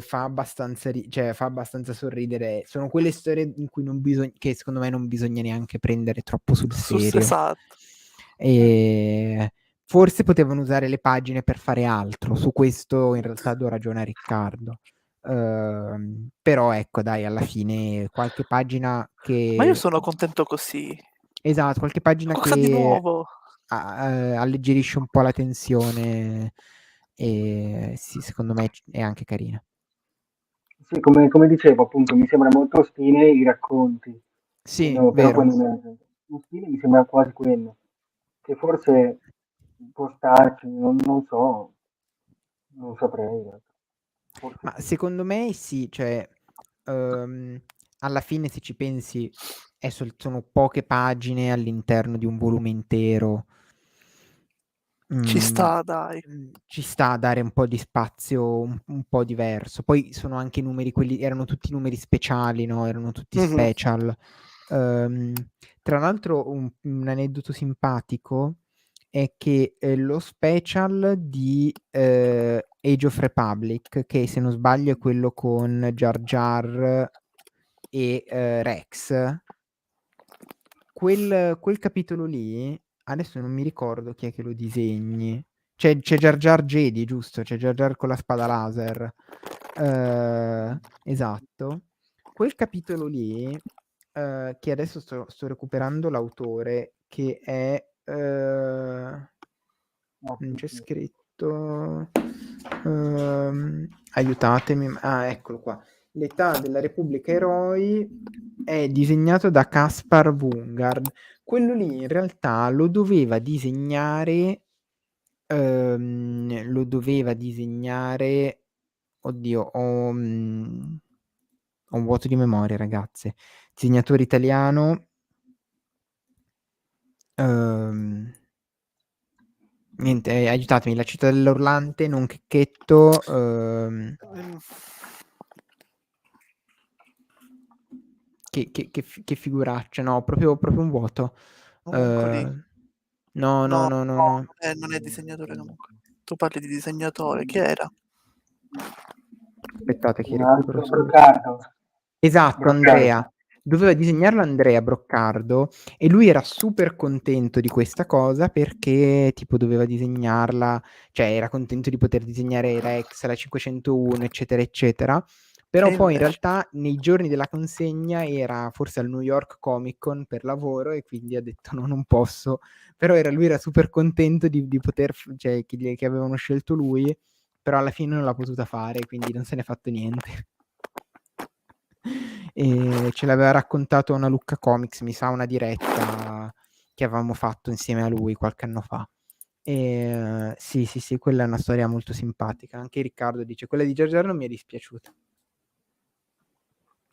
fa abbastanza cioè fa abbastanza sorridere. Sono quelle storie in cui che secondo me non bisogna neanche prendere troppo sul serio. Esatto. Forse potevano usare le pagine per fare altro. Su questo in realtà do ragione a Riccardo. Però ecco dai, alla fine qualche pagina Ma io che sono contento così. esatto, qualche pagina Cosa di che nuovo? alleggerisce un po' la tensione sì, secondo me è anche carina. Sì, come dicevo, appunto, mi sembra molto stile i racconti, Sì, però vero. poi lo stile mi sembra quasi quello, che forse può starci, non so, non saprei, in realtà. Forse Ma sì. secondo me sì, cioè, alla fine se ci pensi sono poche pagine all'interno di un volume intero. Ci Mhmm, sta, dai. Ci sta a dare un po' di spazio un po' diverso. Poi sono anche numeri erano tutti numeri speciali, no, erano tutti Mh-mh. special. Tra l'altro un aneddoto simpatico è che, lo special di, Age of Republic, che se non sbaglio è quello con Jar Jar e, Rex, quel capitolo lì, adesso non mi ricordo chi è che lo disegni. C'è Jar Jar Jedi, giusto? C'è Jar Jar con la spada laser. Esatto. Quel capitolo lì, che adesso sto recuperando l'autore, che è No, sì, c'è sì. scritto aiutatemi. Eccolo qua. L'età della Repubblica Eroi è disegnato da Caspar Wungard. Quello lì in realtà lo doveva disegnare oddio, ho un vuoto di memoria, ragazze. Disegnatore italiano niente, aiutatemi, La cittadella urlante, non Checchetto, Ehm, che figuraccia, no, proprio un vuoto. Omuncoli. No, no, No, no, no, no, no. non è disegnatore comunque. Tu parli di disegnatore, chi era? Aspettate che Un recupero altro subito. Broccardo. Esatto, Broccardo. Andrea. Doveva disegnarlo Andrea Broccardo e lui era super contento di questa cosa perché tipo doveva disegnarla, cioè era contento di poter disegnare Rex, la 501, eccetera, eccetera. Però E poi in invece? realtà nei giorni della consegna era forse al New York Comic Con per lavoro e quindi ha detto no, non posso. Però lui era super contento di poter, cioè che avevano scelto lui, però alla fine non l'ha potuta fare, quindi non se n'è fatto niente. E ce l'aveva raccontato una Lucca Comics, mi sa, una diretta che avevamo fatto insieme a lui qualche anno fa. Sì, sì, sì, quella è una storia molto simpatica. Anche Riccardo dice: quella di Jar Jar non mi è dispiaciuta.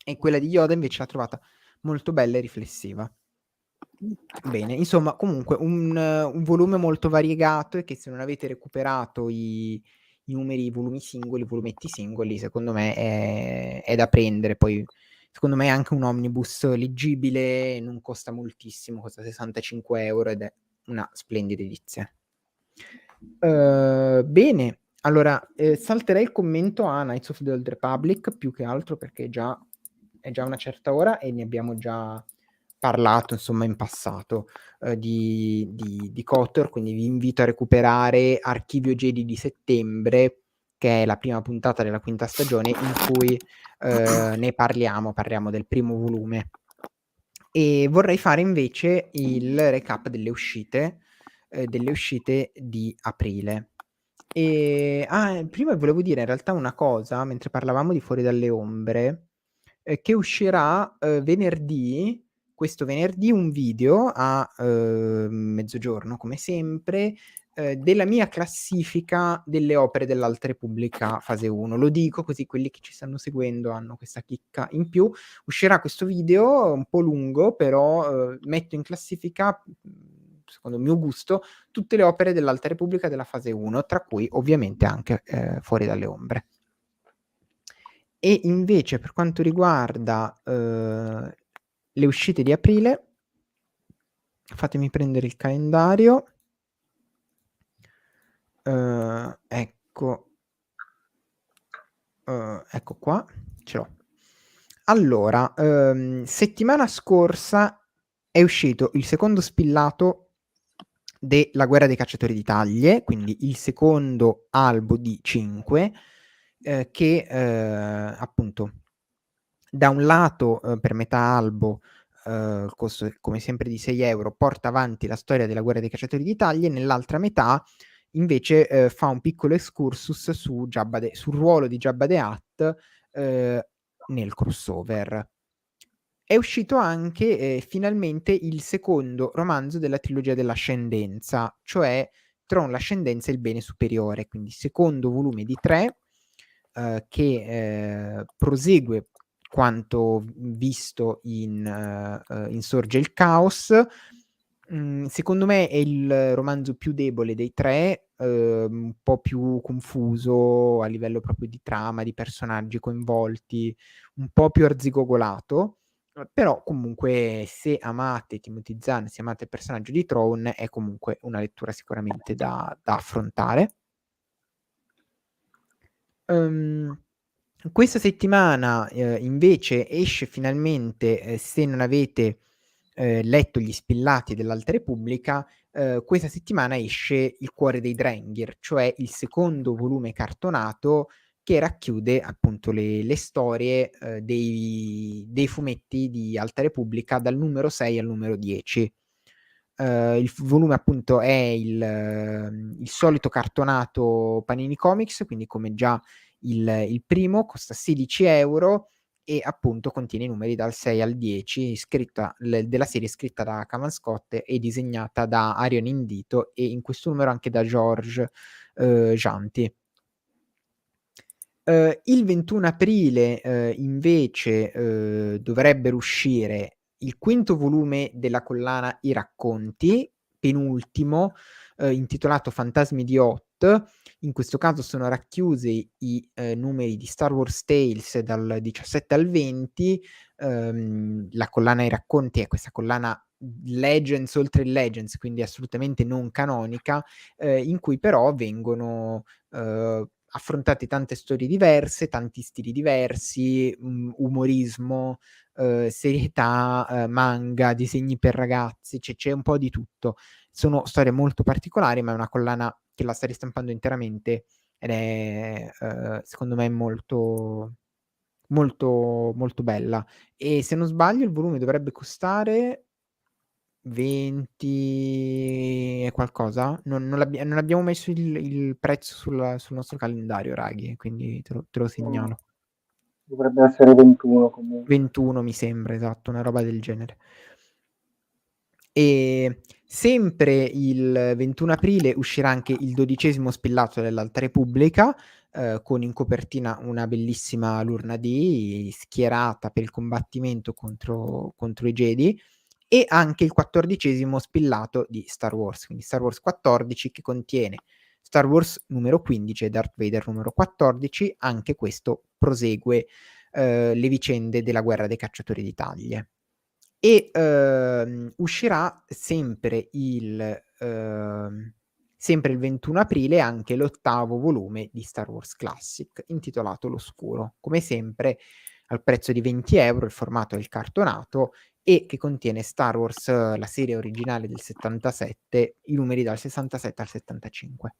E quella di Yoda invece l'ha trovata molto bella e riflessiva. Bene, insomma, comunque un volume molto variegato e che se non avete recuperato i numeri, i volumi singoli, i volumetti singoli, secondo me è da prendere. Poi secondo me è anche un omnibus leggibile, non costa moltissimo, costa 65 € ed è una splendida edizione. Bene, allora salterei il commento a Knights of the Old Republic più che altro perché è già una certa ora e ne abbiamo già parlato insomma in passato di KOTOR, quindi vi invito a recuperare Archivio Jedi di settembre, che è la prima puntata della quinta stagione in cui ne parliamo del primo volume. E vorrei fare invece il recap delle uscite di aprile. Prima volevo dire in realtà una cosa, mentre parlavamo di Fuori dalle Ombre, che uscirà questo venerdì, un video a mezzogiorno, come sempre, della mia classifica delle opere dell'Alta Repubblica fase 1. Lo dico così quelli che ci stanno seguendo hanno questa chicca in più. Uscirà questo video un po' lungo, però metto in classifica, secondo il mio gusto, tutte le opere dell'Alta Repubblica della fase 1, tra cui ovviamente anche Fuori dalle Ombre. E invece per quanto riguarda le uscite di aprile, fatemi prendere il calendario. Ecco. ecco qua, ce l'ho. Allora, settimana scorsa è uscito il secondo spillato della Guerra dei Cacciatori di Taglie, quindi il secondo albo di 5, che appunto da un lato per metà albo, il costo come sempre di 6 euro, porta avanti la storia della Guerra dei Cacciatori di Taglie, nell'altra metà invece fa un piccolo excursus sul ruolo di Jabba the Hutt nel crossover. È uscito anche finalmente il secondo romanzo della trilogia dell'Ascendenza, cioè Tron, l'Ascendenza e il Bene Superiore, quindi secondo volume di 3 che prosegue quanto visto in Sorge il Caos. Secondo me è il romanzo più debole dei 3, un po' più confuso a livello proprio di trama, di personaggi coinvolti, un po' più arzigogolato, però comunque se amate Timothy Zahn, se amate il personaggio di Thrawn, è comunque una lettura sicuramente da affrontare. Questa settimana invece esce finalmente, se non avete letto gli spillati dell'Alta Repubblica, questa settimana esce Il cuore dei Drengir, cioè il secondo volume cartonato che racchiude appunto le storie dei fumetti di Alta Repubblica dal numero 6 al numero 10. Il volume appunto è il solito cartonato Panini Comics, quindi come già il primo, costa 16 euro e appunto contiene i numeri dal 6 al 10, della serie scritta da Cavan Scott e disegnata da Arion Indito e in questo numero anche da George Janti. Il 21 aprile invece dovrebbero uscire il quinto volume della collana I Racconti, penultimo, intitolato Fantasmi di Hoth. In questo caso sono racchiusi i numeri di Star Wars Tales dal 17 al 20. La collana I Racconti è questa collana Legends oltre il Legends, quindi assolutamente non canonica, in cui però vengono affrontate tante storie diverse, tanti stili diversi, umorismo, serietà, manga, disegni per ragazzi, c'è un po' di tutto. Sono storie molto particolari, ma è una collana che la sta ristampando interamente ed è secondo me molto molto molto bella. E se non sbaglio il volume dovrebbe costare 20 e qualcosa? Non abbiamo messo il prezzo sul nostro calendario, Raghi, quindi te lo segnalo. Dovrebbe essere 21 comunque. 21 mi sembra, esatto, una roba del genere. E sempre il 21 aprile uscirà anche il 12° spillato dell'Alta Repubblica, con in copertina una bellissima Lurna D schierata per il combattimento contro i Jedi, e anche il 14° spillato di Star Wars, quindi Star Wars 14, che contiene Star Wars numero 15 e Darth Vader numero 14. Anche questo prosegue le vicende della Guerra dei Cacciatori di Taglie. E uscirà sempre il 21 aprile anche l'8° volume di Star Wars Classic, intitolato L'Oscuro, come sempre al prezzo di 20 euro, il formato è il cartonato, e che contiene Star Wars, la serie originale del 77, i numeri dal 67 al 75.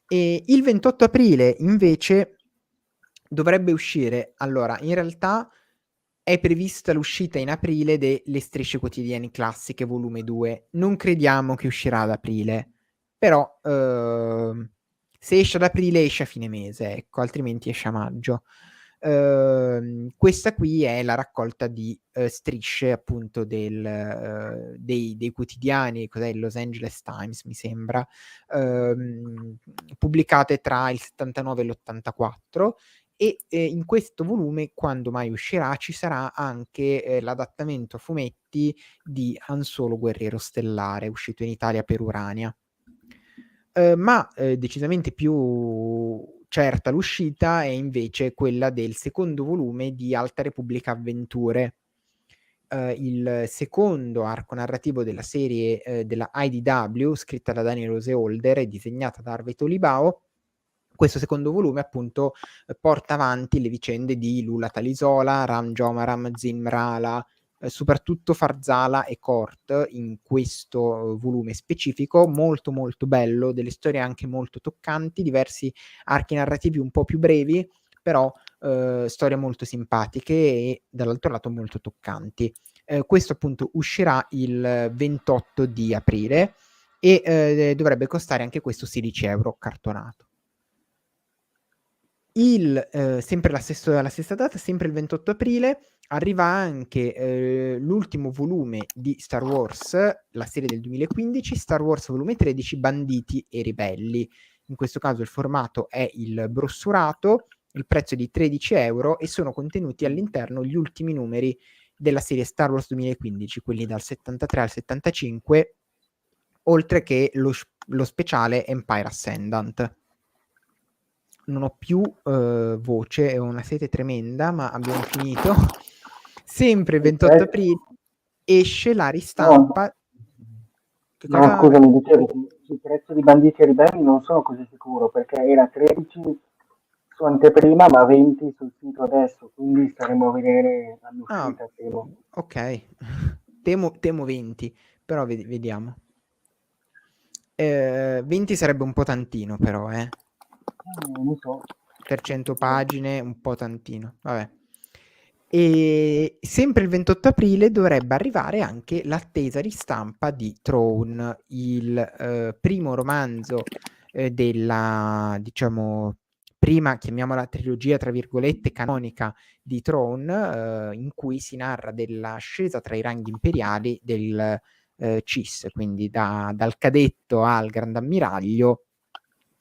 E il 28 aprile invece dovrebbe uscire, allora in realtà è prevista l'uscita in aprile delle Strisce Quotidiane Classiche volume 2. Non crediamo che uscirà ad aprile, però se esce ad aprile esce a fine mese, ecco, altrimenti esce a maggio. Questa qui è la raccolta di strisce appunto dei quotidiani, cos'è, il Los Angeles Times mi sembra, pubblicate tra il 79 e l'84. E in questo volume, quando mai uscirà, ci sarà anche l'adattamento a fumetti di Han Solo Guerriero Stellare, uscito in Italia per Urania. Ma decisamente più certa l'uscita è invece quella del secondo volume di Alta Repubblica Avventure, il secondo arco narrativo della serie della IDW, scritta da Daniel Rose Holder e disegnata da Harvey Tolibao, questo secondo volume appunto porta avanti le vicende di Lula Talisola, Ram Jomaram, Zinmrala, soprattutto Farzala e Kort in questo volume specifico, molto molto bello, delle storie anche molto toccanti, diversi archi narrativi un po' più brevi, però storie molto simpatiche e dall'altro lato molto toccanti. Questo appunto uscirà il 28 di aprile e dovrebbe costare anche questo 16 euro cartonato. Sempre la stessa data, sempre il 28 aprile, arriva anche l'ultimo volume di Star Wars, la serie del 2015, Star Wars volume 13, Banditi e Ribelli. In questo caso il formato è il brossurato, il prezzo è di 13 euro e sono contenuti all'interno gli ultimi numeri della serie Star Wars 2015, quelli dal 73 al 75, oltre che lo speciale Empire Ascendant. Non ho più voce, è una sete tremenda, ma abbiamo finito. Sempre il 28 aprile esce la ristampa. Che No, cosa? scusami, dicevo, sul prezzo di Banditi e Ribelli non sono così sicuro, perché era 13 su anteprima, ma 20 sul sito adesso, quindi staremo a vedere all'uscita, temo. Ok, temo 20, però vediamo. 20 sarebbe un po' tantino, però, Non so. per 100 pagine, un po' tantino, vabbè. E sempre il 28 aprile dovrebbe arrivare anche l'attesa ristampa di Throne, il primo romanzo della, diciamo, prima, chiamiamola trilogia, tra virgolette, canonica di Throne, in cui si narra dell'ascesa tra i ranghi imperiali del CIS, quindi dal cadetto al grandammiraglio,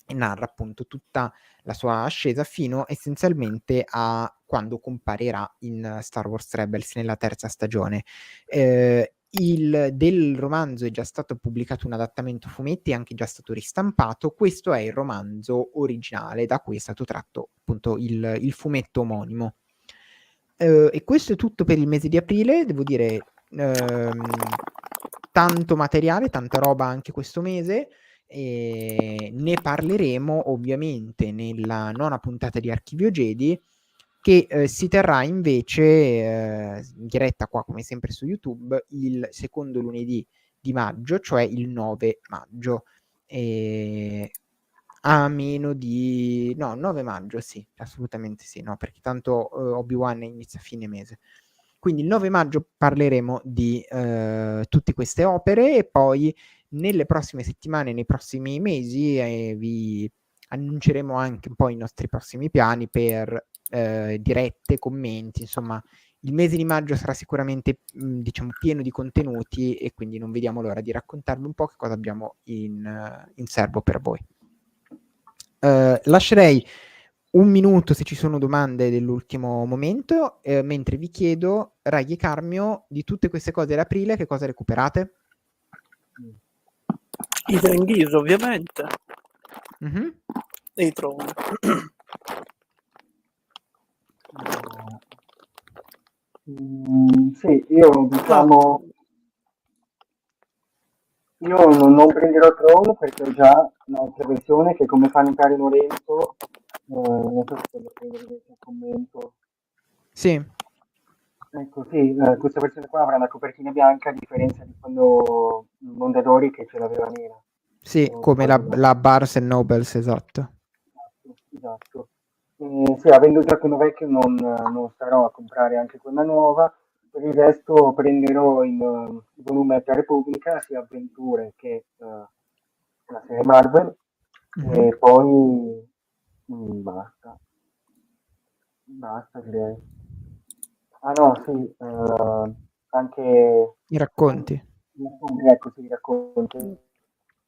e narra appunto tutta la sua ascesa fino essenzialmente a quando comparirà in Star Wars Rebels nella terza stagione. Del romanzo è già stato pubblicato un adattamento fumetti, è anche già stato ristampato. Questo è il romanzo originale da cui è stato tratto appunto il fumetto omonimo. E questo è tutto per il mese di aprile, devo dire tanto materiale, tanta roba anche questo mese. E ne parleremo ovviamente nella nona puntata di Archivio Jedi, che si terrà invece in diretta qua come sempre su YouTube il secondo lunedì di maggio, cioè il 9 maggio, a meno di 9 maggio, sì, assolutamente sì, no, perché tanto Obi-Wan inizia a fine mese. Quindi il 9 maggio parleremo di tutte queste opere e poi nelle prossime settimane, nei prossimi mesi vi annunceremo anche un po' i nostri prossimi piani per dirette, commenti, insomma il mese di maggio sarà sicuramente diciamo pieno di contenuti e quindi non vediamo l'ora di raccontarvi un po' che cosa abbiamo in serbo per voi. Lascerei un minuto se ci sono domande dell'ultimo momento, mentre vi chiedo, Rai e Carmio, di tutte queste cose dell'aprile che cosa recuperate? I Tenghis ovviamente. Mm-hmm. E i Throne. Sì, io diciamo io non prenderò Throne perché ho già un'altra versione che come fa notare Lorenzo, non so se lo prendere il commento. Sì. Ecco, sì, questa versione qua avrà una copertina bianca a differenza di quando Mondadori che ce l'aveva nera. Sì, come la Barnes & Nobles, esatto. Esatto. Sì, avendo già quello vecchio non starò a comprare anche quella nuova. Per il resto prenderò il volume Alta Repubblica, sia avventure che la serie Marvel, e poi basta. Basta direi. Ah no, sì, anche i racconti. Ecco, sì, i racconti.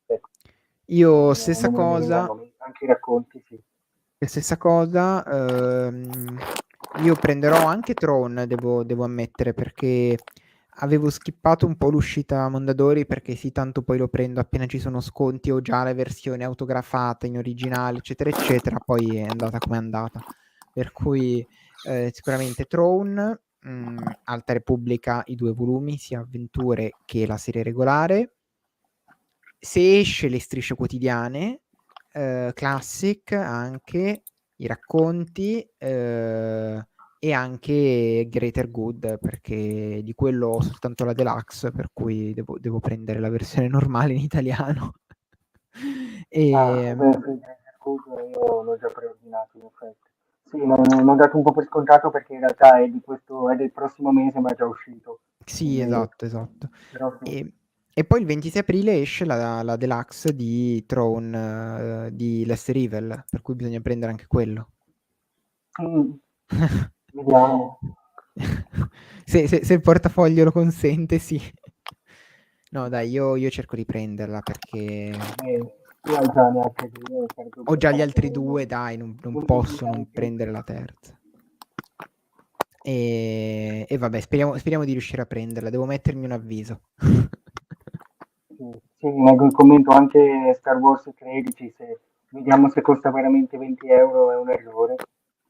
Ecco. Io stessa cosa. Anche i racconti, sì. Stessa cosa, io prenderò anche Throne, devo ammettere, perché avevo skippato un po' l'uscita Mondadori, perché sì, tanto poi lo prendo appena ci sono sconti o già la versione autografata in originale, eccetera, eccetera, poi è andata come è andata. Per cui sicuramente Throne, Alta Repubblica, i 2 volumi, sia avventure che la serie regolare. Se esce le strisce quotidiane, Classic anche, i racconti, e anche Greater Good, perché di quello ho soltanto la deluxe, per cui devo prendere la versione normale in italiano. Ah, beh, sì, scusa, io l'ho già preordinato in effetti. Sì, l'ho dato un po' per scontato perché in realtà è del prossimo mese, ma è già uscito. Sì, Quindi, esatto. però sì. E poi il 26 aprile esce la deluxe di Throne, di Lesser Evil, per cui bisogna prendere anche quello. Mm, vediamo. Se il portafoglio lo consente, sì. No, dai, io cerco di prenderla perché Tu hai già ne altre due, sarebbe ho già gli obbligatorio altri due, dai, non un posso non duplicante. prendere la terza. E vabbè, speriamo di riuscire a prenderla. Devo mettermi un avviso. Sì, sì, leggo il commento anche Star Wars 13, se vediamo se costa veramente 20 euro è un errore.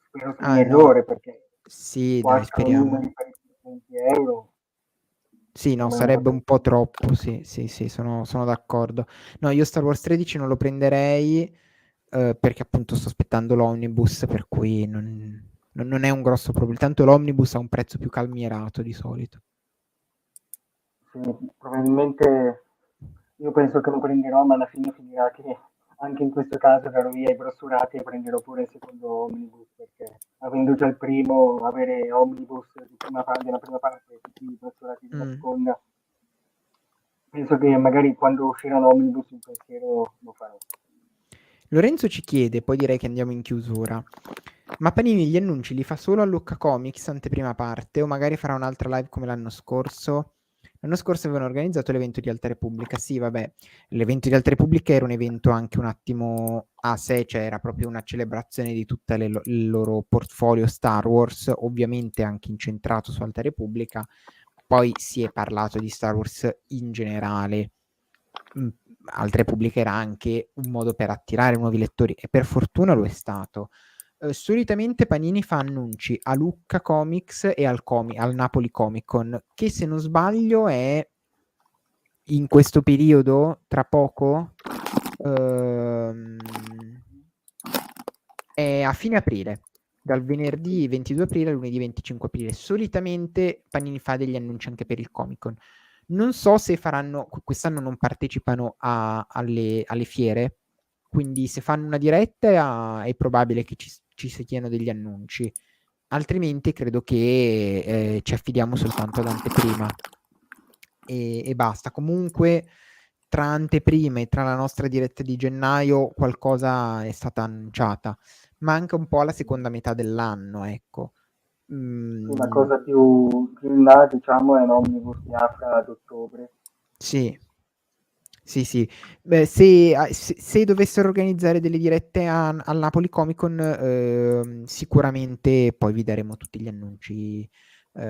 Spero sia un Ah, no. errore perché Sì, dai, 4 speriamo. numeri per 20 euro Sì, no, secondo me è un po' sarebbe un po' troppo. troppo, sì, sono d'accordo. No, io Star Wars 13 non lo prenderei, perché appunto sto aspettando l'omnibus, per cui non è un grosso problema. Tanto l'omnibus ha un prezzo più calmierato di solito. Sì, probabilmente io penso che lo prenderò, ma alla fine finirà che anche in questo caso darò via i brossurati e prenderò pure il secondo omnibus, perché avendo già il primo, avere omnibus della prima parte e tutti i brossurati della Mm. seconda, penso che magari quando uscirà l'omnibus un pensiero lo farò. Lorenzo ci chiede, poi direi che andiamo in chiusura. Ma Panini gli annunci li fa solo a Lucca Comics, anteprima parte, o magari farà un'altra live come l'anno scorso? L'anno scorso avevano organizzato l'evento di Alta Repubblica. Sì, vabbè, l'evento di Alta Repubblica era un evento anche un attimo a sé, cioè era proprio una celebrazione di tutto il loro portfolio Star Wars, ovviamente anche incentrato su Alta Repubblica. Poi si è parlato di Star Wars in generale. Alta Repubblica era anche un modo per attirare nuovi lettori e per fortuna lo è stato. Solitamente Panini fa annunci a Lucca Comics e al Napoli Comic Con, che se non sbaglio è in questo periodo, tra poco, è a fine aprile, dal venerdì 22 aprile al lunedì 25 aprile. Solitamente Panini fa degli annunci anche per il Comic Con. Non so se faranno, quest'anno non partecipano alle fiere, quindi se fanno una diretta è probabile che ci siano degli annunci, altrimenti credo che ci affidiamo soltanto ad anteprima e basta. Comunque tra anteprime e tra la nostra diretta di gennaio qualcosa è stata annunciata, ma anche un po' alla seconda metà dell'anno, ecco. Sì, la cosa più in là, diciamo, è l'omnibus di Afra ad ottobre. Sì. Sì. Beh, se dovessero organizzare delle dirette al Napoli Comic Con, sicuramente poi vi daremo tutti gli annunci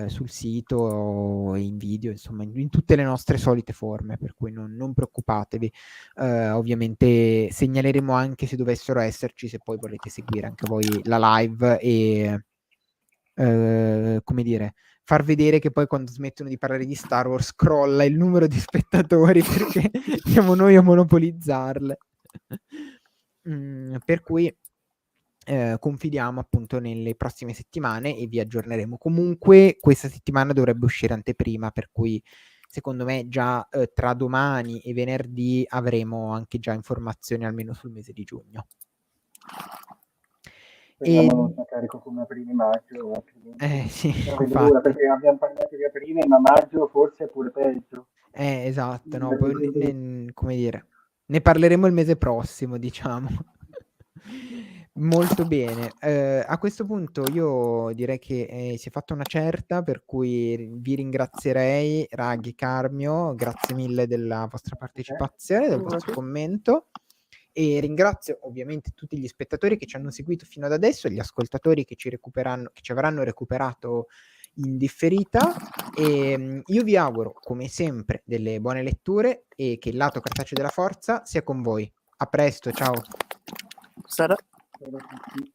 sul sito e in video, insomma, in tutte le nostre solite forme, per cui non preoccupatevi. Ovviamente segnaleremo anche se dovessero esserci, se poi volete seguire anche voi la live e come dire, far vedere che poi quando smettono di parlare di Star Wars crolla il numero di spettatori perché siamo noi a monopolizzarle. Per cui confidiamo appunto nelle prossime settimane e vi aggiorneremo. Comunque questa settimana dovrebbe uscire anteprima, per cui secondo me già tra domani e venerdì avremo anche già informazioni almeno sul mese di giugno. Speriamo non sia carico come aprile e maggio, altrimenti Sì, non vedo l'ora, infatti. perché abbiamo parlato di aprile, ma maggio forse è pure peggio. Esatto, no, poi Quindi, come dire, ne parleremo il mese prossimo, diciamo. Molto bene. A questo punto io direi che si è fatta una certa, per cui vi ringrazierei, Raghi, Carmio, grazie mille della vostra partecipazione, del vostro commento. E ringrazio ovviamente tutti gli spettatori che ci hanno seguito fino ad adesso e gli ascoltatori che ci avranno recuperato in differita. E io vi auguro, come sempre, delle buone letture e che il lato cartaceo della forza sia con voi. A presto, ciao. Sara. Ciao a tutti.